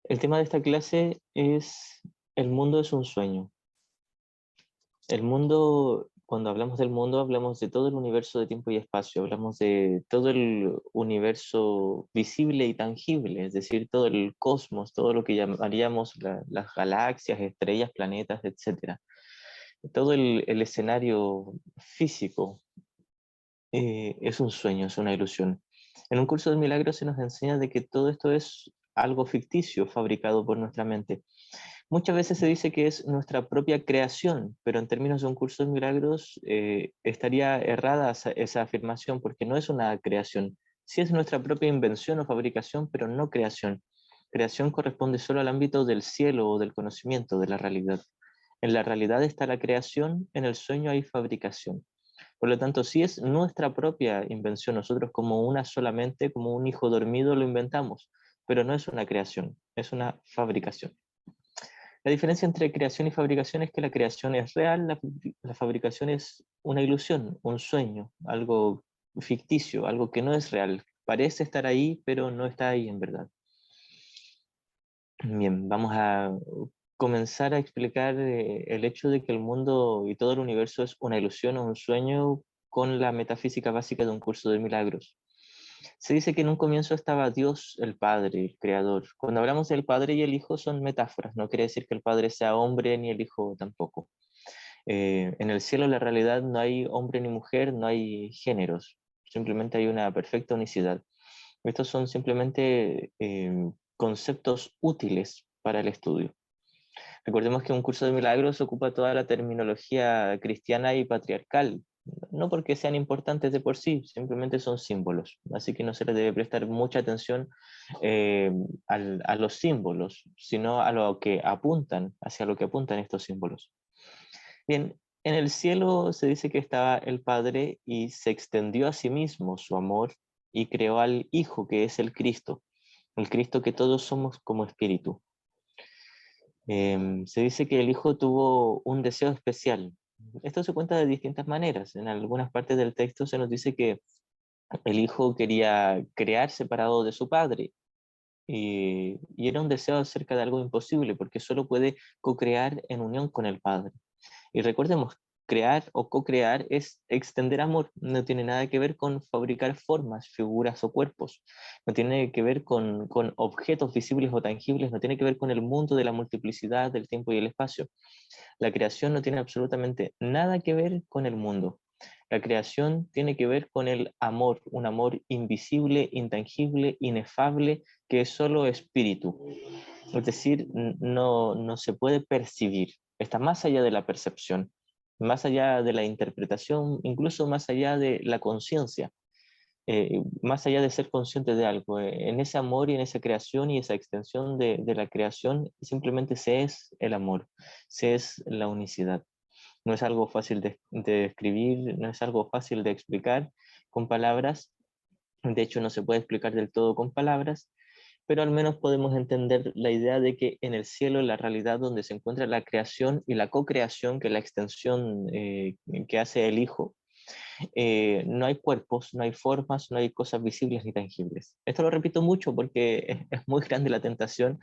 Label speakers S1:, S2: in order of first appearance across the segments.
S1: El tema de esta clase es el mundo es un sueño. El mundo, cuando hablamos del mundo, hablamos de todo el universo de tiempo y espacio, hablamos de todo el universo visible y tangible, es decir, todo el cosmos, todo lo que llamaríamos las galaxias, estrellas, planetas, etcétera. Todo el escenario físico es un sueño, es una ilusión. En un curso de milagros se nos enseña de que todo esto es algo ficticio, fabricado por nuestra mente. Muchas veces se dice que es nuestra propia creación, pero en términos de un curso de milagros estaría errada esa afirmación porque no es una creación. Sí es nuestra propia invención o fabricación, pero no creación. Creación corresponde solo al ámbito del cielo o del conocimiento, de la realidad. En la realidad está la creación, en el sueño hay fabricación. Por lo tanto, sí es nuestra propia invención. Nosotros como una solamente, como un hijo dormido lo inventamos, pero no es una creación, es una fabricación. La diferencia entre creación y fabricación es que la creación es real, la fabricación es una ilusión, un sueño, algo ficticio, algo que no es real. Parece estar ahí, pero no está ahí en verdad. Bien, vamos a comenzar a explicar el hecho de que el mundo y todo el universo es una ilusión o un sueño con la metafísica básica de un curso de milagros. Se dice que en un comienzo estaba Dios, el Padre, el Creador. Cuando hablamos del Padre y el Hijo son metáforas, no quiere decir que el Padre sea hombre ni el Hijo tampoco. En el cielo la realidad no hay hombre ni mujer, no hay géneros, simplemente hay una perfecta unicidad. Estos son simplemente conceptos útiles para el estudio. Recordemos que un curso de milagros ocupa toda la terminología cristiana y patriarcal, no porque sean importantes de por sí, simplemente son símbolos, así que no se les debe prestar mucha atención eh, a los símbolos, sino a lo que apuntan, hacia lo que apuntan estos símbolos. Bien, en el cielo se dice que estaba el Padre y se extendió a sí mismo su amor y creó al Hijo, que es el Cristo que todos somos como espíritu. Se dice que el hijo tuvo un deseo especial. Esto se cuenta de distintas maneras. En algunas partes del texto se nos dice que el hijo quería crear separado de su padre y era un deseo acerca de algo imposible porque solo puede co-crear en unión con el padre. Y recordemos, crear o co-crear es extender amor, no tiene nada que ver con fabricar formas, figuras o cuerpos, no tiene que ver con objetos visibles o tangibles, no tiene que ver con el mundo de la multiplicidad del tiempo y el espacio. La creación no tiene absolutamente nada que ver con el mundo. La creación tiene que ver con el amor, un amor invisible, intangible, inefable, que es solo espíritu. Es decir, no se puede percibir, está más allá de la percepción, más allá de la interpretación, incluso más allá de la conciencia, más allá de ser consciente de algo. En ese amor y en esa creación y esa extensión de la creación, simplemente se es el amor, se es la unicidad. No es algo fácil de describir, no es algo fácil de explicar con palabras, de hecho no se puede explicar del todo con palabras, pero al menos podemos entender la idea de que en el cielo, la realidad donde se encuentra la creación y la co-creación, que es la extensión que hace el Hijo, no hay cuerpos, no hay formas, no hay cosas visibles ni tangibles. Esto lo repito mucho porque es muy grande la tentación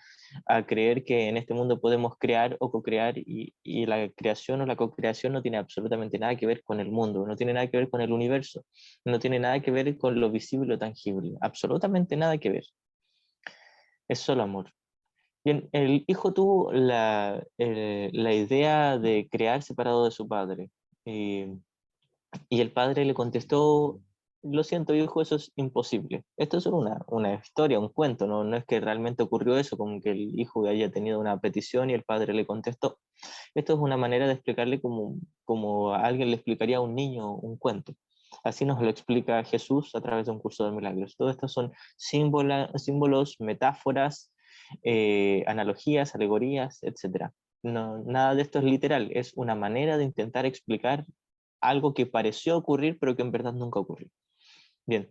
S1: a creer que en este mundo podemos crear o co-crear y la creación o la co-creación no tiene absolutamente nada que ver con el mundo, no tiene nada que ver con el universo, no tiene nada que ver con lo visible o tangible, absolutamente nada que ver. Es solo amor. Bien, el hijo tuvo la idea de crear separado de su padre. eh, y el padre le contestó, lo siento hijo, eso es imposible. Esto es una historia, un cuento, no es que realmente ocurrió eso, como que el hijo haya tenido una petición y el padre le contestó. Esto es una manera de explicarle como alguien le explicaría a un niño un cuento. Así nos lo explica Jesús a través de un curso de milagros. Todo esto son símbolos, metáforas, analogías, alegorías, etc. No, nada de esto es literal, es una manera de intentar explicar algo que pareció ocurrir, pero que en verdad nunca ocurrió. Bien,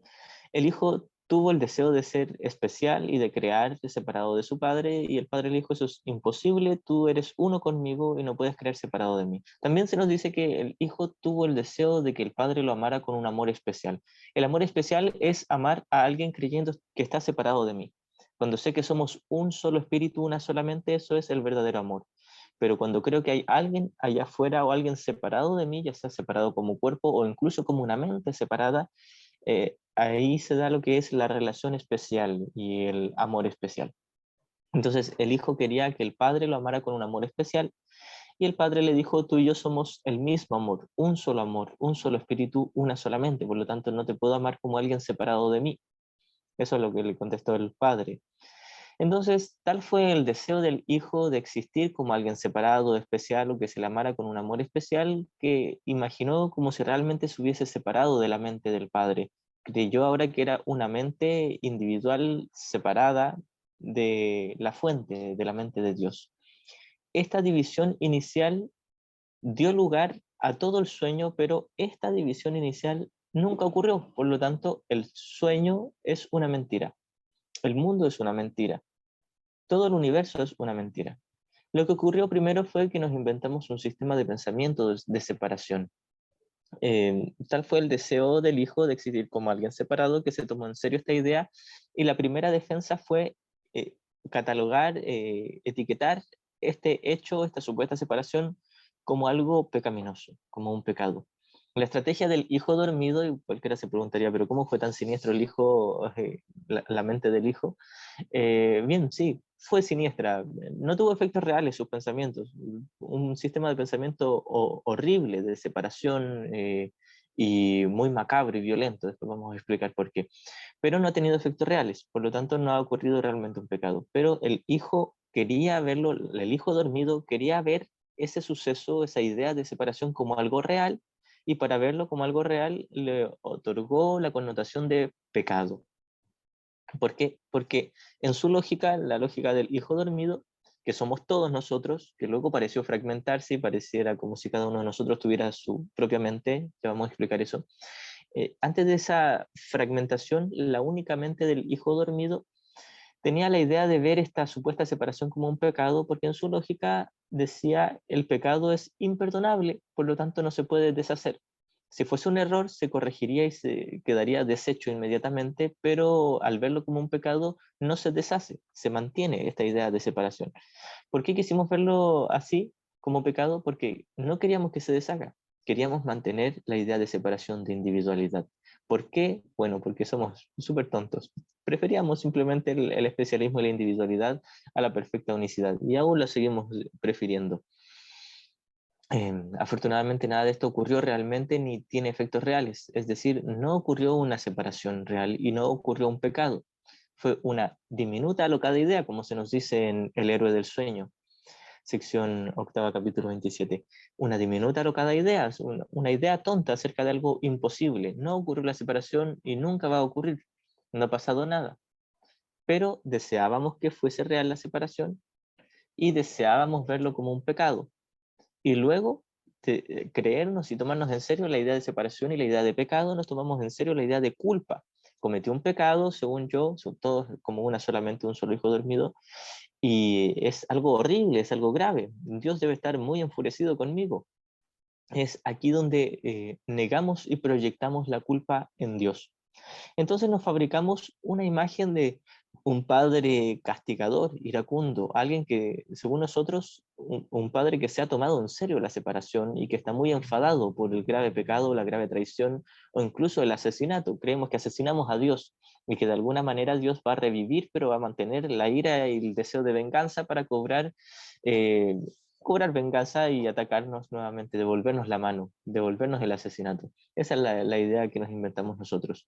S1: el hijo tuvo el deseo de ser especial y de crear separado de su padre, y el padre le dijo, eso es imposible, tú eres uno conmigo y no puedes crear separado de mí. También se nos dice que el hijo tuvo el deseo de que el padre lo amara con un amor especial. El amor especial es amar a alguien creyendo que está separado de mí. Cuando sé que somos un solo espíritu, una sola mente, eso es el verdadero amor. Pero cuando creo que hay alguien allá afuera o alguien separado de mí, ya sea separado como cuerpo o incluso como una mente separada, ahí se da lo que es la relación especial y el amor especial. Entonces el hijo quería que el padre lo amara con un amor especial y el padre le dijo, tú y yo somos el mismo amor, un solo espíritu, una solamente, por lo tanto no te puedo amar como alguien separado de mí. Eso es lo que le contestó el padre. Entonces, tal fue el deseo del hijo de existir como alguien separado, especial, o que se le amara con un amor especial, que imaginó como si realmente se hubiese separado de la mente del padre. Creyó ahora que era una mente individual separada de la fuente, de la mente de Dios. Esta división inicial dio lugar a todo el sueño, pero esta división inicial nunca ocurrió. Por lo tanto, el sueño es una mentira. El mundo es una mentira. Todo el universo es una mentira. Lo que ocurrió primero fue que nos inventamos un sistema de pensamiento de separación. Tal fue el deseo del hijo de existir como alguien separado que se tomó en serio esta idea y la primera defensa fue eh, catalogar, etiquetar este hecho, esta supuesta separación como algo pecaminoso, como un pecado. La estrategia del hijo dormido, y cualquiera se preguntaría, pero ¿cómo fue tan siniestro el hijo, la mente del hijo? Bien, sí, fue siniestra. No tuvo efectos reales sus pensamientos. Un sistema de pensamiento horrible, de separación y muy macabro y violento. Después vamos a explicar por qué. Pero no ha tenido efectos reales, por lo tanto no ha ocurrido realmente un pecado. Pero el hijo quería verlo, el hijo dormido quería ver ese suceso, esa idea de separación como algo real, y para verlo como algo real le otorgó la connotación de pecado. ¿Por qué? Porque en su lógica, la lógica del hijo dormido, que somos todos nosotros, que luego pareció fragmentarse y pareciera como si cada uno de nosotros tuviera su propia mente, ya vamos a explicar eso. Antes de esa fragmentación, la única mente del hijo dormido tenía la idea de ver esta supuesta separación como un pecado, porque en su lógica decía el pecado es imperdonable, por lo tanto no se puede deshacer. Si fuese un error, se corregiría y se quedaría deshecho inmediatamente, pero al verlo como un pecado, no se deshace, se mantiene esta idea de separación. ¿Por qué quisimos verlo así, como pecado? Porque no queríamos que se deshaga, queríamos mantener la idea de separación, de individualidad. ¿Por qué? Bueno, porque somos súper tontos. Preferíamos simplemente el especialismo y la individualidad a la perfecta unicidad, y aún lo seguimos prefiriendo. Afortunadamente nada de esto ocurrió realmente ni tiene efectos reales, es decir, no ocurrió una separación real y no ocurrió un pecado. Fue una diminuta alocada idea, como se nos dice en El héroe del sueño, sección octava, capítulo 27. Una diminuta alocada idea, es una idea tonta acerca de algo imposible. No ocurrió la separación y nunca va a ocurrir. No ha pasado nada. Pero deseábamos que fuese real la separación y deseábamos verlo como un pecado. Y luego creernos y tomarnos en serio la idea de separación y la idea de pecado, nos tomamos en serio la idea de culpa. Cometió un pecado, según yo, son todos como una solamente un solo hijo dormido, y es algo horrible, es algo grave. Dios debe estar muy enfurecido conmigo. Es aquí donde negamos y proyectamos la culpa en Dios. Entonces nos fabricamos una imagen de un padre castigador, iracundo, alguien que, según nosotros, un padre que se ha tomado en serio la separación y que está muy enfadado por el grave pecado, la grave traición o incluso el asesinato. Creemos que asesinamos a Dios y que de alguna manera Dios va a revivir, pero va a mantener la ira y el deseo de venganza para eh, cobrar venganza y atacarnos nuevamente, devolvernos la mano, devolvernos el asesinato. Esa es la idea que nos inventamos nosotros.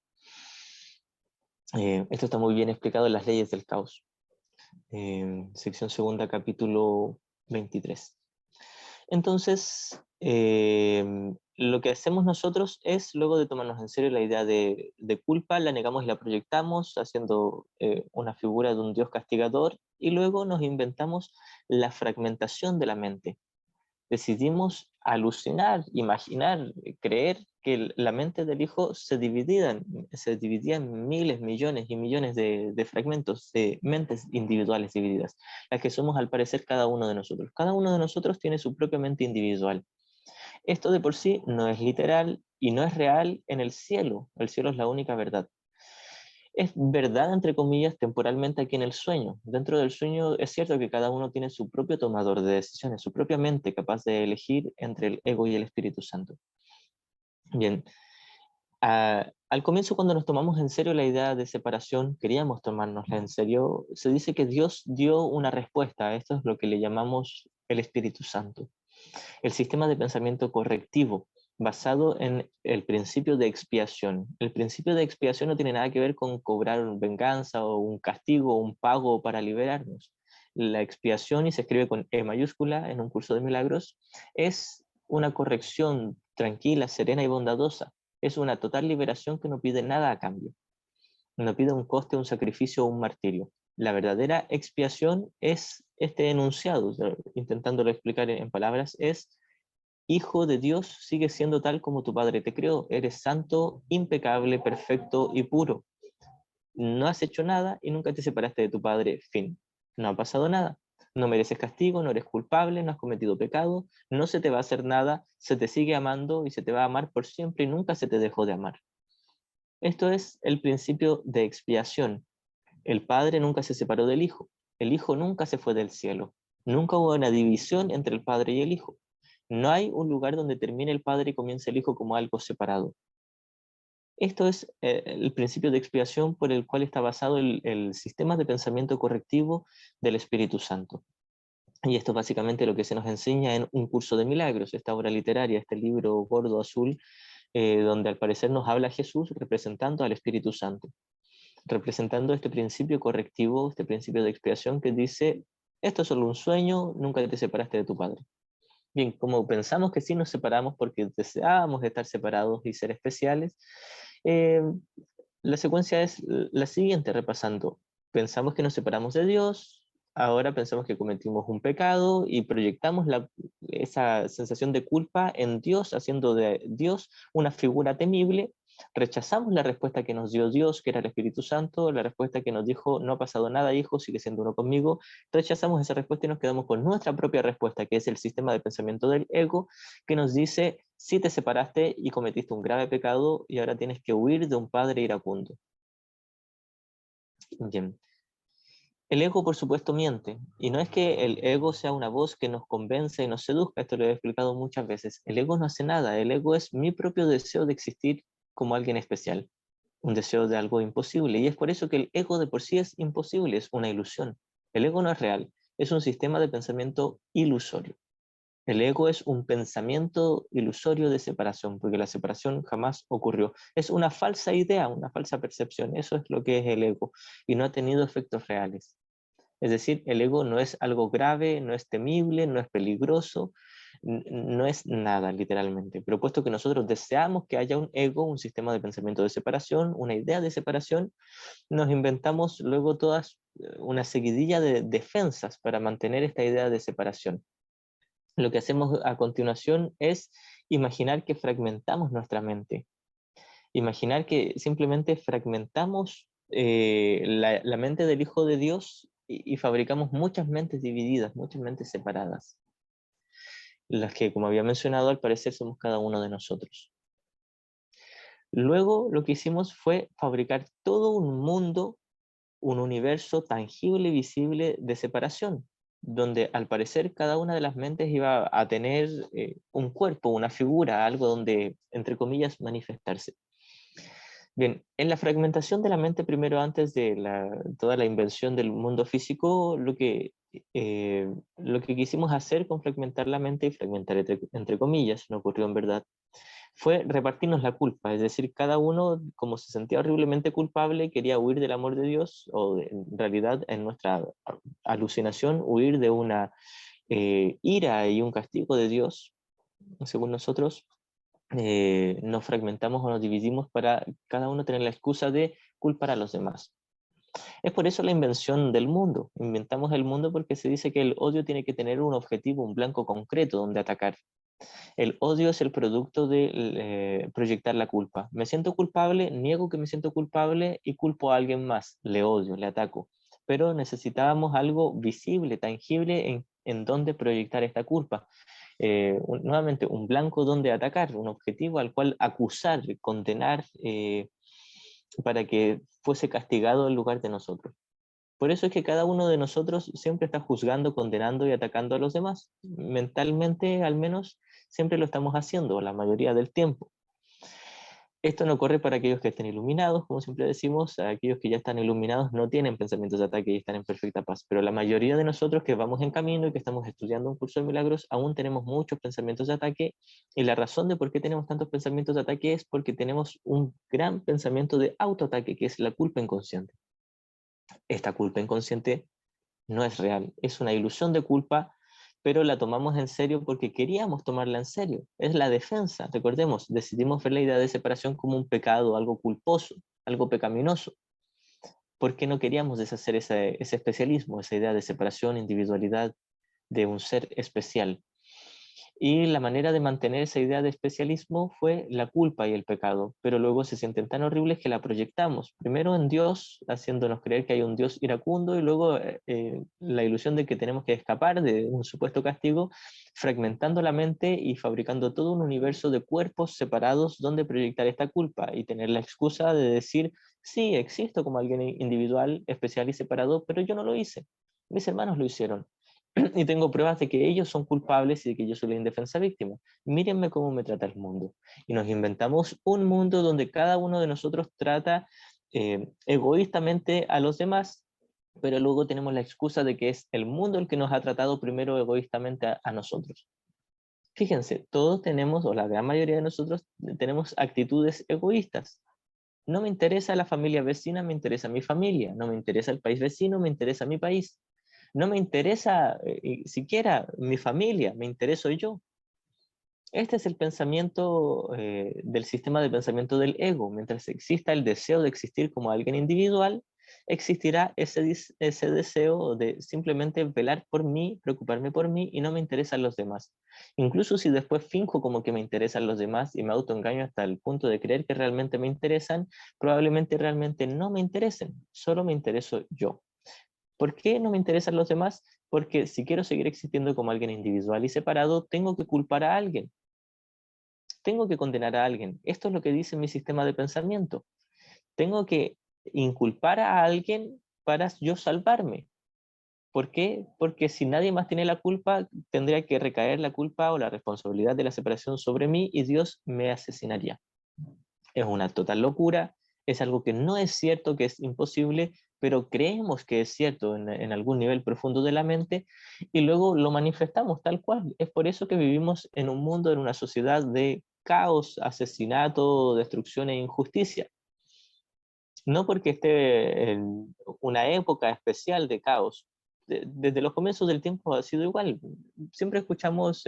S1: Esto está muy bien explicado en las leyes del caos, sección segunda, capítulo 23. Entonces, lo que hacemos nosotros es, luego de tomarnos en serio la idea de culpa, la negamos y la proyectamos haciendo una figura de un Dios castigador, y luego nos inventamos la fragmentación de la mente. Decidimos alucinar, imaginar, creer que la mente del hijo se dividía en miles, millones y millones de fragmentos, de mentes individuales divididas, las que somos al parecer cada uno de nosotros. Cada uno de nosotros tiene su propia mente individual. Esto de por sí no es literal y no es real en el cielo. El cielo es la única verdad. es verdad, entre comillas, temporalmente aquí en el sueño. Dentro del sueño es cierto que cada uno tiene su propio tomador de decisiones, su propia mente capaz de elegir entre el ego y el Espíritu Santo. Bien, al comienzo, cuando nos tomamos en serio la idea de separación, queríamos tomárnosla en serio, se dice que Dios dio una respuesta. Esto es lo que le llamamos el Espíritu Santo. El sistema de pensamiento correctivo, basado en el principio de expiación. El principio de expiación no tiene nada que ver con cobrar venganza o un castigo o un pago para liberarnos. La expiación, y se escribe con E mayúscula en un curso de milagros, es una corrección tranquila, serena y bondadosa. Es una total liberación que no pide nada a cambio. No pide un coste, un sacrificio o un martirio. La verdadera expiación es este enunciado, intentándolo explicar en palabras, es: Hijo de Dios, sigue siendo tal como tu Padre te creó. Eres santo, impecable, perfecto y puro. No has hecho nada y nunca te separaste de tu Padre. Fin. No ha pasado nada. No mereces castigo, no eres culpable, no has cometido pecado, no se te va a hacer nada, se te sigue amando y se te va a amar por siempre y nunca se te dejó de amar. Esto es el principio de expiación. El Padre nunca se separó del Hijo. El Hijo nunca se fue del cielo. Nunca hubo una división entre el Padre y el Hijo. No hay un lugar donde termine el Padre y comience el Hijo como algo separado. Esto es el principio de expiación por el cual está basado el sistema de pensamiento correctivo del Espíritu Santo. Y esto es básicamente lo que se nos enseña en Un curso de milagros, esta obra literaria, este libro gordo azul, donde al parecer nos habla Jesús representando al Espíritu Santo, representando este principio correctivo, este principio de expiación que dice: esto es solo un sueño, nunca te separaste de tu Padre. Bien, como pensamos que sí nos separamos porque deseábamos estar separados y ser especiales, eh, la secuencia es la siguiente, repasando. Pensamos que nos separamos de Dios, ahora pensamos que cometimos un pecado y proyectamos esa sensación de culpa en Dios, haciendo de Dios una figura temible. Rechazamos la respuesta que nos dio Dios, que era el Espíritu Santo, la respuesta que nos dijo: no ha pasado nada, hijo, sigue siendo uno conmigo. Rechazamos esa respuesta y nos quedamos con nuestra propia respuesta, que es el sistema de pensamiento del ego, que nos dice: si te separaste y cometiste un grave pecado y ahora tienes que huir de un padre iracundo. Bien. El ego, por supuesto, miente. Y no es que el ego sea una voz que nos convence y nos seduzca, esto lo he explicado muchas veces. El ego no hace nada, el ego es mi propio deseo de existir como alguien especial, un deseo de algo imposible. Y es por eso que el ego de por sí es imposible, es una ilusión. El ego no es real, es un sistema de pensamiento ilusorio. El ego es un pensamiento ilusorio de separación, porque la separación jamás ocurrió. Es una falsa idea, una falsa percepción. Eso es lo que es el ego, y no ha tenido efectos reales. Es decir, el ego no es algo grave, no es temible, no es peligroso, no es nada, literalmente. Pero puesto que nosotros deseamos que haya un ego, un sistema de pensamiento de separación, una idea de separación, nos inventamos luego todas una seguidilla de defensas para mantener esta idea de separación. Lo que hacemos a continuación es imaginar que fragmentamos nuestra mente, imaginar que simplemente fragmentamos la mente del Hijo de Dios y fabricamos muchas mentes divididas, muchas mentes separadas, las que, como había mencionado, al parecer somos cada uno de nosotros. Luego lo que hicimos fue fabricar todo un mundo, un universo tangible y visible de separación, donde al parecer cada una de las mentes iba a tener un cuerpo, una figura, algo donde, entre comillas, manifestarse. Bien, en la fragmentación de la mente, primero antes de toda la invención del mundo físico, lo que quisimos hacer con fragmentar la mente, y fragmentar entre comillas, no ocurrió en verdad, fue repartirnos la culpa. Es decir, cada uno, como se sentía horriblemente culpable, quería huir del amor de Dios, o en realidad en nuestra alucinación, huir de una ira y un castigo de Dios, según nosotros. Nos fragmentamos o nos dividimos para cada uno tener la excusa de culpar a los demás. Es por eso la invención del mundo. Inventamos el mundo porque se dice que el odio tiene que tener un objetivo, un blanco concreto donde atacar. El odio es el producto de proyectar la culpa. Me siento culpable, niego que me siento culpable y culpo a alguien más. Le odio, le ataco. Pero necesitábamos algo visible, tangible en donde proyectar esta culpa. Nuevamente, un blanco donde atacar, un objetivo al cual acusar, condenar, para que fuese castigado en lugar de nosotros. Por eso es que cada uno de nosotros siempre está juzgando, condenando y atacando a los demás. Mentalmente, al menos, siempre lo estamos haciendo, la mayoría del tiempo. Esto no ocurre para aquellos que estén iluminados, como siempre decimos, aquellos que ya están iluminados no tienen pensamientos de ataque y están en perfecta paz, pero la mayoría de nosotros que vamos en camino y que estamos estudiando un curso de milagros, aún tenemos muchos pensamientos de ataque, y la razón de por qué tenemos tantos pensamientos de ataque es porque tenemos un gran pensamiento de autoataque, que es la culpa inconsciente. Esta culpa inconsciente no es real, es una ilusión de culpa, pero la tomamos en serio porque queríamos tomarla en serio. Es la defensa, recordemos, decidimos ver la idea de separación como un pecado, algo culposo, algo pecaminoso, porque no queríamos deshacer ese especialismo, esa idea de separación, individualidad de un ser especial. Y la manera de mantener esa idea de especialismo fue la culpa y el pecado, pero luego se sienten tan horribles que la proyectamos, primero en Dios, haciéndonos creer que hay un Dios iracundo, y luego la ilusión de que tenemos que escapar de un supuesto castigo, fragmentando la mente y fabricando todo un universo de cuerpos separados donde proyectar esta culpa y tener la excusa de decir, sí, existo como alguien individual, especial y separado, pero yo no lo hice, mis hermanos lo hicieron. Y tengo pruebas de que ellos son culpables y de que yo soy la indefensa víctima. Mírenme cómo me trata el mundo. Y nos inventamos un mundo donde cada uno de nosotros trata egoístamente a los demás, pero luego tenemos la excusa de que es el mundo el que nos ha tratado primero egoístamente a nosotros. Fíjense, todos tenemos, o la gran mayoría de nosotros, tenemos actitudes egoístas. No me interesa la familia vecina, me interesa mi familia. No me interesa el país vecino, me interesa mi país. No me interesa siquiera mi familia, me intereso yo. Este es el pensamiento del sistema de pensamiento del ego. Mientras exista el deseo de existir como alguien individual, existirá ese deseo de simplemente velar por mí, preocuparme por mí y no me interesan los demás. Incluso si después finjo como que me interesan los demás y me autoengaño hasta el punto de creer que realmente me interesan, probablemente realmente no me interesen, solo me intereso yo. ¿Por qué no me interesan los demás? Porque si quiero seguir existiendo como alguien individual y separado, tengo que culpar a alguien, tengo que condenar a alguien. Esto es lo que dice mi sistema de pensamiento. Tengo que inculpar a alguien para yo salvarme. ¿Por qué? Porque si nadie más tiene la culpa, tendría que recaer la culpa o la responsabilidad de la separación sobre mí y Dios me asesinaría. Es una total locura, es algo que no es cierto, que es imposible, pero creemos que es cierto en algún nivel profundo de la mente y luego lo manifestamos tal cual. Es por eso que vivimos en un mundo, en una sociedad de caos, asesinato, destrucción e injusticia. No porque esté en una época especial de caos. Desde los comienzos del tiempo ha sido igual. Siempre escuchamos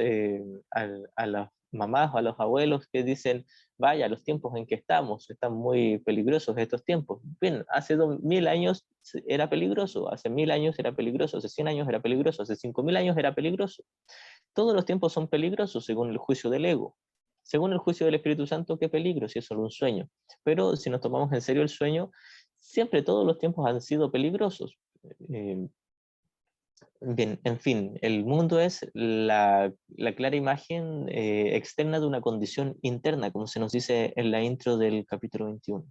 S1: a las mamás o a los abuelos que dicen, vaya, los tiempos en que estamos, están muy peligrosos estos tiempos. Bien, hace 2000 años era peligroso, hace 1000 años era peligroso, hace 100 años era peligroso, hace 5000 años era peligroso. Todos los tiempos son peligrosos según el juicio del ego. Según el juicio del Espíritu Santo, qué peligro si es solo un sueño. Pero si nos tomamos en serio el sueño, siempre todos los tiempos han sido peligrosos. Eh, Bien, en fin, el mundo es la clara imagen externa de una condición interna, como se nos dice en la intro del capítulo 21.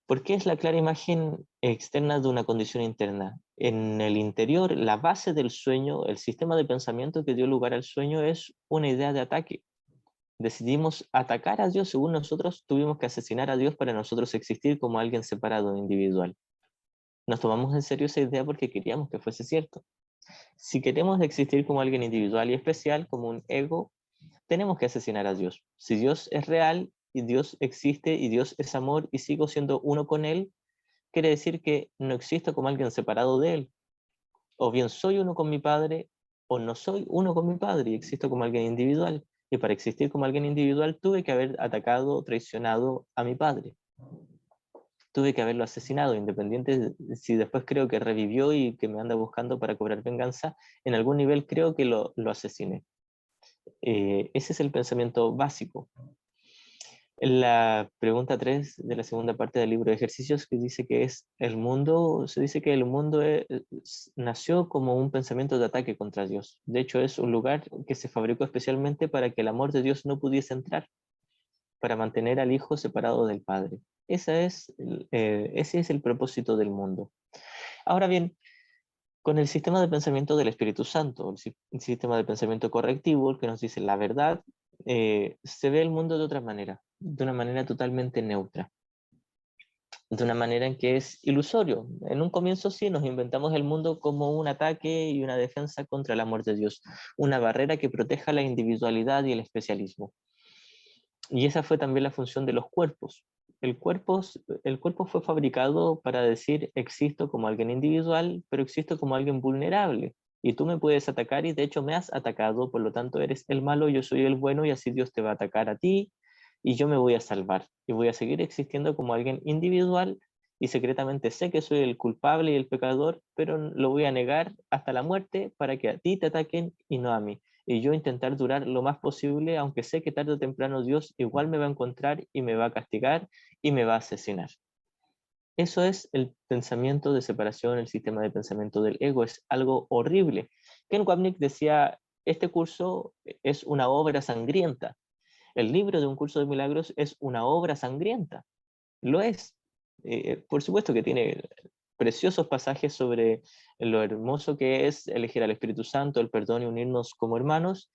S1: ¿Por qué es la clara imagen externa de una condición interna? En el interior, la base del sueño, el sistema de pensamiento que dio lugar al sueño es una idea de ataque. Decidimos atacar a Dios, según nosotros tuvimos que asesinar a Dios para nosotros existir como alguien separado, individual. Nos tomamos en serio esa idea porque queríamos que fuese cierto. Si queremos existir como alguien individual y especial, como un ego, tenemos que asesinar a Dios. Si Dios es real y Dios existe y Dios es amor y sigo siendo uno con Él, quiere decir que no existo como alguien separado de Él. O bien soy uno con mi Padre o no soy uno con mi Padre y existo como alguien individual. Y para existir como alguien individual tuve que haber atacado, traicionado a mi Padre. Tuve que haberlo asesinado, independiente si después creo que revivió y que me anda buscando para cobrar venganza, en algún nivel creo que lo asesiné. Ese es el pensamiento básico. En la pregunta 3 de la segunda parte del libro de ejercicios, que dice que es el mundo, se dice que el mundo nació como un pensamiento de ataque contra Dios. De hecho, es un lugar que se fabricó especialmente para que el amor de Dios no pudiese entrar. para mantener al Hijo separado del Padre. Ese es el propósito del mundo. Ahora bien, con el sistema de pensamiento del Espíritu Santo, el sistema de pensamiento correctivo, el que nos dice la verdad, se ve el mundo de otra manera, de una manera totalmente neutra, de una manera en que es ilusorio. En un comienzo sí nos inventamos el mundo como un ataque y una defensa contra el amor de Dios, una barrera que proteja la individualidad y el especialismo. Y esa fue también la función de los cuerpos. El cuerpo fue fabricado para decir existo como alguien individual, pero existo como alguien vulnerable. Y tú me puedes atacar y de hecho me has atacado, por lo tanto eres el malo, yo soy el bueno y así Dios te va a atacar a ti y yo me voy a salvar. Y voy a seguir existiendo como alguien individual y secretamente sé que soy el culpable y el pecador, pero lo voy a negar hasta la muerte para que a ti te ataquen y no a mí y yo intentar durar lo más posible, aunque sé que tarde o temprano Dios igual me va a encontrar y me va a castigar y me va a asesinar. Eso es el pensamiento de separación, el sistema de pensamiento del ego, es algo horrible. Ken Wapnick decía, este curso es una obra sangrienta. El libro de un curso de milagros es una obra sangrienta. Lo es. Por supuesto que tiene preciosos pasajes sobre lo hermoso que es elegir al Espíritu Santo, el perdón y unirnos como hermanos.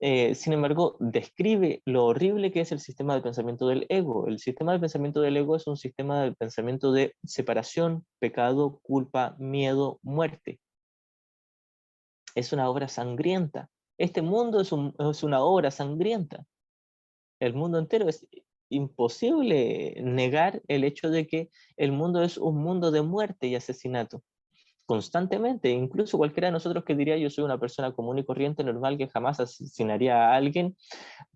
S1: Sin embargo, describe lo horrible que es el sistema de pensamiento del ego. El sistema de pensamiento del ego es un sistema de pensamiento de separación, pecado, culpa, miedo, muerte. Es una obra sangrienta. Este mundo es una obra sangrienta. El mundo entero es imposible negar el hecho de que el mundo es un mundo de muerte y asesinato constantemente. Incluso cualquiera de nosotros que diría yo soy una persona común y corriente, normal, que jamás asesinaría a alguien,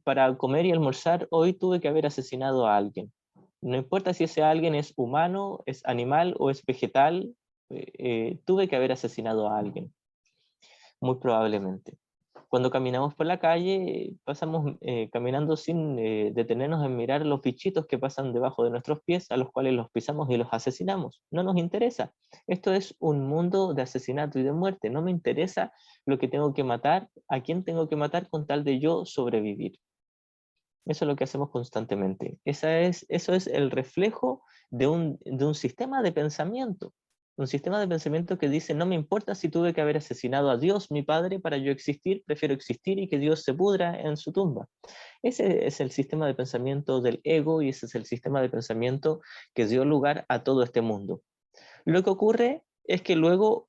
S1: para comer y almorzar hoy tuve que haber asesinado a alguien. No importa si ese alguien es humano, es animal o es vegetal, tuve que haber asesinado a alguien, muy probablemente. Cuando caminamos por la calle, pasamos caminando sin detenernos en mirar los bichitos que pasan debajo de nuestros pies, a los cuales los pisamos y los asesinamos. No nos interesa. Esto es un mundo de asesinato y de muerte. No me interesa lo que tengo que matar, a quién tengo que matar con tal de yo sobrevivir. Eso es lo que hacemos constantemente. Eso es el reflejo de un sistema de pensamiento. Un sistema de pensamiento que dice, no me importa si tuve que haber asesinado a Dios, mi Padre, para yo existir, prefiero existir y que Dios se pudra en su tumba. Ese es el sistema de pensamiento del ego y ese es el sistema de pensamiento que dio lugar a todo este mundo. Lo que ocurre es que luego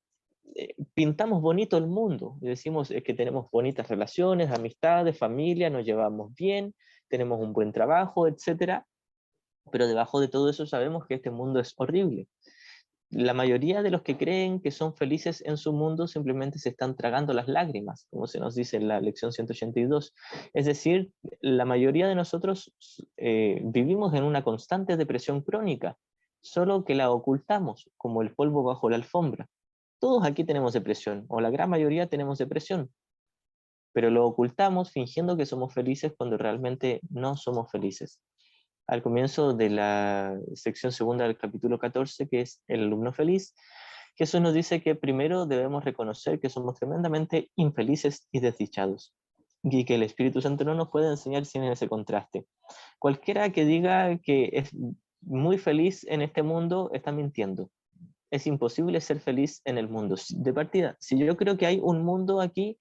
S1: pintamos bonito el mundo y decimos que tenemos bonitas relaciones, amistades, familia, nos llevamos bien, tenemos un buen trabajo, etcétera, pero debajo de todo eso sabemos que este mundo es horrible. La mayoría de los que creen que son felices en su mundo simplemente se están tragando las lágrimas, como se nos dice en la lección 182. Es decir, la mayoría de nosotros vivimos en una constante depresión crónica, solo que la ocultamos como el polvo bajo la alfombra. Todos aquí tenemos depresión, o la gran mayoría tenemos depresión, pero lo ocultamos fingiendo que somos felices cuando realmente no somos felices. Al comienzo de la sección segunda del capítulo 14, que es el alumno feliz, Jesús nos dice que primero debemos reconocer que somos tremendamente infelices y desdichados, y que el Espíritu Santo no nos puede enseñar sin ese contraste. Cualquiera que diga que es muy feliz en este mundo está mintiendo. Es imposible ser feliz en el mundo. De partida, si yo creo que hay un mundo aquí,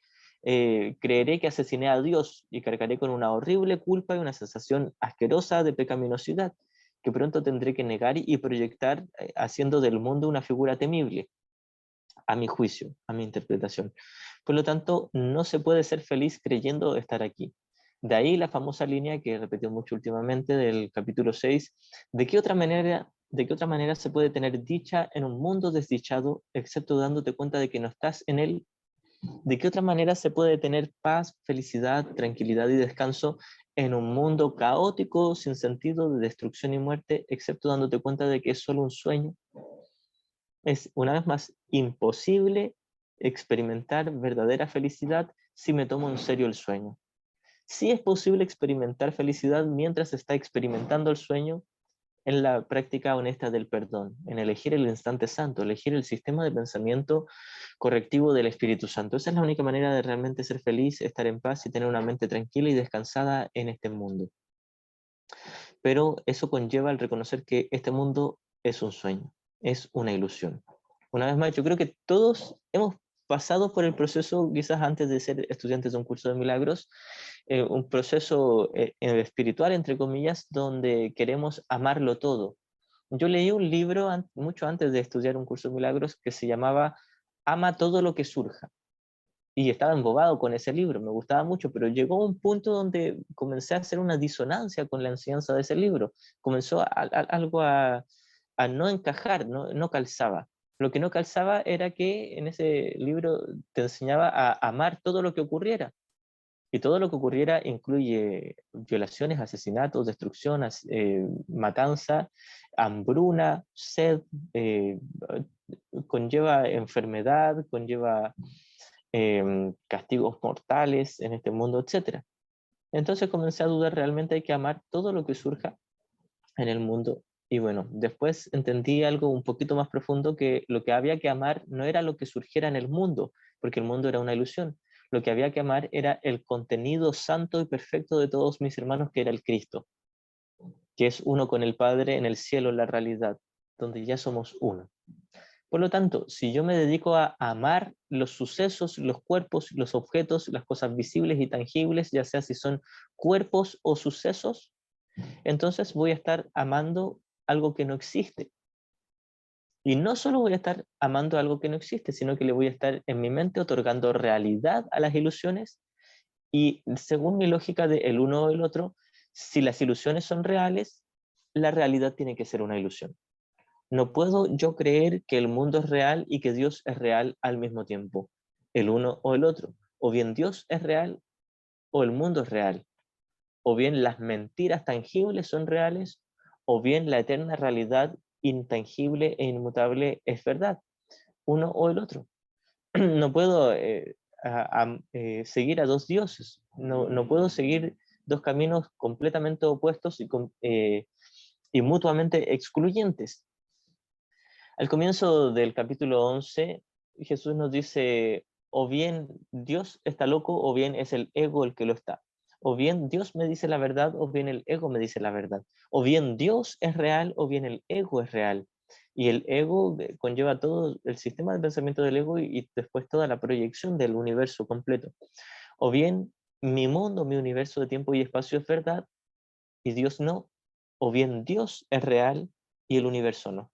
S1: creeré que asesiné a Dios y cargaré con una horrible culpa y una sensación asquerosa de pecaminosidad que pronto tendré que negar y proyectar haciendo del mundo una figura temible, a mi juicio, a mi interpretación. Por lo tanto, no se puede ser feliz creyendo estar aquí. De ahí la famosa línea que he repetido mucho últimamente del capítulo 6, ¿de qué otra manera se puede tener dicha en un mundo desdichado, excepto dándote cuenta de que no estás en él? ¿De qué otra manera se puede tener paz, felicidad, tranquilidad y descanso en un mundo caótico, sin sentido, de destrucción y muerte, excepto dándote cuenta de que es solo un sueño? Es, una vez más, imposible experimentar verdadera felicidad si me tomo en serio el sueño. Sí es posible experimentar felicidad mientras está experimentando el sueño en la práctica honesta del perdón, en elegir el instante santo, elegir el sistema de pensamiento correctivo del Espíritu Santo. Esa es la única manera de realmente ser feliz, estar en paz y tener una mente tranquila y descansada en este mundo. pero eso conlleva el reconocer que este mundo es un sueño, es una ilusión. Una vez más, yo creo que todos hemos pasado por el proceso, quizás antes de ser estudiantes de un curso de milagros, un proceso espiritual, entre comillas, donde queremos amarlo todo. Yo leí un libro mucho antes de estudiar un curso de milagros que se llamaba Ama todo lo que surja. Y estaba embobado con ese libro, me gustaba mucho, pero llegó un punto donde comencé a hacer una disonancia con la enseñanza de ese libro. Comenzó algo a no encajar, no calzaba. Lo que no calzaba era que en ese libro te enseñaba a amar todo lo que ocurriera. Y todo lo que ocurriera incluye violaciones, asesinatos, destrucción, matanza, hambruna, sed, eh, conlleva enfermedad, conlleva castigos mortales en este mundo, etcétera. Entonces comencé a dudar, realmente hay que amar todo lo que surja en el mundo. Y bueno, después entendí algo un poquito más profundo, que lo que había que amar no era lo que surgiera en el mundo, porque el mundo era una ilusión. Lo que había que amar era el contenido santo y perfecto de todos mis hermanos, que era el Cristo, que es uno con el Padre en el cielo, en la realidad, donde ya somos uno. Por lo tanto, si yo me dedico a amar los sucesos, los cuerpos, los objetos, las cosas visibles y tangibles, ya sea si son cuerpos o sucesos, entonces voy a estar amando algo que no existe. Y no solo voy a estar amando algo que no existe, sino que le voy a estar en mi mente otorgando realidad a las ilusiones. Y según mi lógica de el uno o el otro, si las ilusiones son reales, la realidad tiene que ser una ilusión. No puedo yo creer que el mundo es real y que Dios es real al mismo tiempo, el uno o el otro. O bien Dios es real o el mundo es real. O bien las mentiras tangibles son reales, o bien la eterna realidad intangible e inmutable es verdad, uno o el otro. No puedo seguir a dos dioses, no puedo seguir dos caminos completamente opuestos y mutuamente excluyentes. Al comienzo del capítulo 11, Jesús nos dice, o bien Dios está loco, o bien es el ego el que lo está. O bien Dios me dice la verdad, o bien el ego me dice la verdad. O bien Dios es real, o bien el ego es real. Y el ego conlleva todo el sistema de pensamiento del ego y después toda la proyección del universo completo. O bien mi mundo, mi universo de tiempo y espacio es verdad y Dios no. O bien Dios es real y el universo no.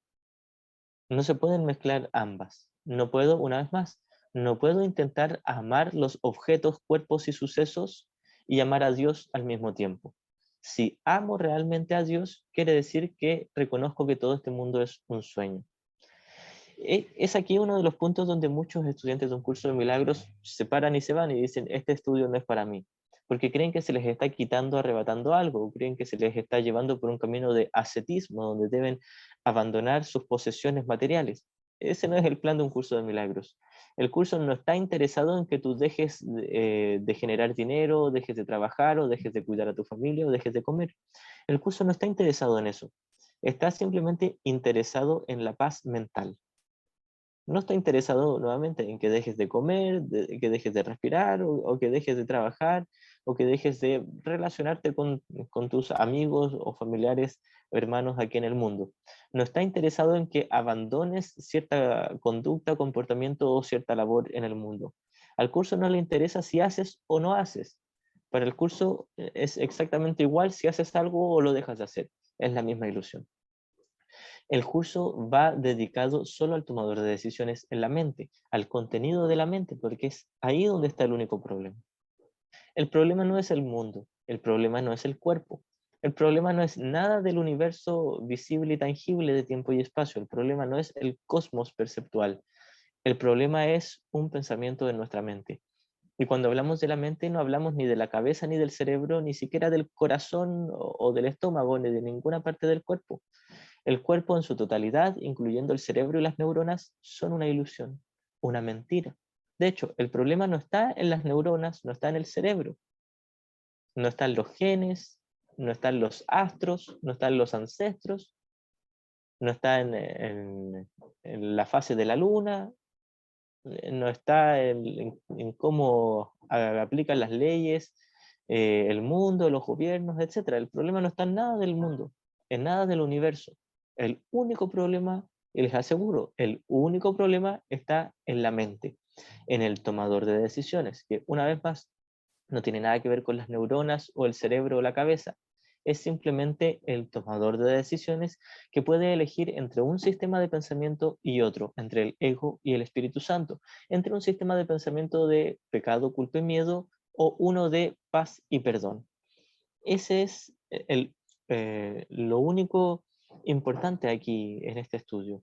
S1: No se pueden mezclar ambas. No puedo, una vez más, no puedo intentar amar los objetos, cuerpos y sucesos y amar a Dios al mismo tiempo. Si amo realmente a Dios, quiere decir que reconozco que todo este mundo es un sueño. Es aquí uno de los puntos donde muchos estudiantes de un curso de milagros se paran y se van y dicen, este estudio no es para mí, porque creen que se les está quitando, arrebatando algo, creen que se les está llevando por un camino de ascetismo, donde deben abandonar sus posesiones materiales. Ese no es el plan de un curso de milagros. El curso no está interesado en que tú dejes de generar dinero, dejes de trabajar, o dejes de cuidar a tu familia, o dejes de comer. El curso no está interesado en eso. Está simplemente interesado en la paz mental. No está interesado nuevamente en que dejes de comer, que dejes de respirar, o que dejes de trabajar, o que dejes de relacionarte con tus amigos o familiares o hermanos aquí en el mundo. No está interesado en que abandones cierta conducta, comportamiento o cierta labor en el mundo. Al curso no le interesa si haces o no haces. Para el curso es exactamente igual si haces algo o lo dejas de hacer. Es la misma ilusión. El curso va dedicado solo al tomador de decisiones en la mente, al contenido de la mente, porque es ahí donde está el único problema. El problema no es el mundo, el problema no es el cuerpo, el problema no es nada del universo visible y tangible de tiempo y espacio, el problema no es el cosmos perceptual, el problema es un pensamiento de nuestra mente. Y cuando hablamos de la mente no hablamos ni de la cabeza ni del cerebro, ni siquiera del corazón o del estómago, ni de ninguna parte del cuerpo. El cuerpo en su totalidad, incluyendo el cerebro y las neuronas, son una ilusión, una mentira. De hecho, el problema no está en las neuronas, no está en el cerebro, no están los genes, no están los astros, no están los ancestros, no está en la fase de la luna, no está en cómo aplican las leyes el mundo, los gobiernos, etc. El problema no está en nada del mundo, en nada del universo. El único problema, y les aseguro, el único problema está en la mente, en el tomador de decisiones, que una vez más no tiene nada que ver con las neuronas o el cerebro o la cabeza. Es simplemente el tomador de decisiones que puede elegir entre un sistema de pensamiento y otro, entre el ego y el Espíritu Santo, entre un sistema de pensamiento de pecado, culpa y miedo o uno de paz y perdón. Ese es lo único importante aquí en este estudio.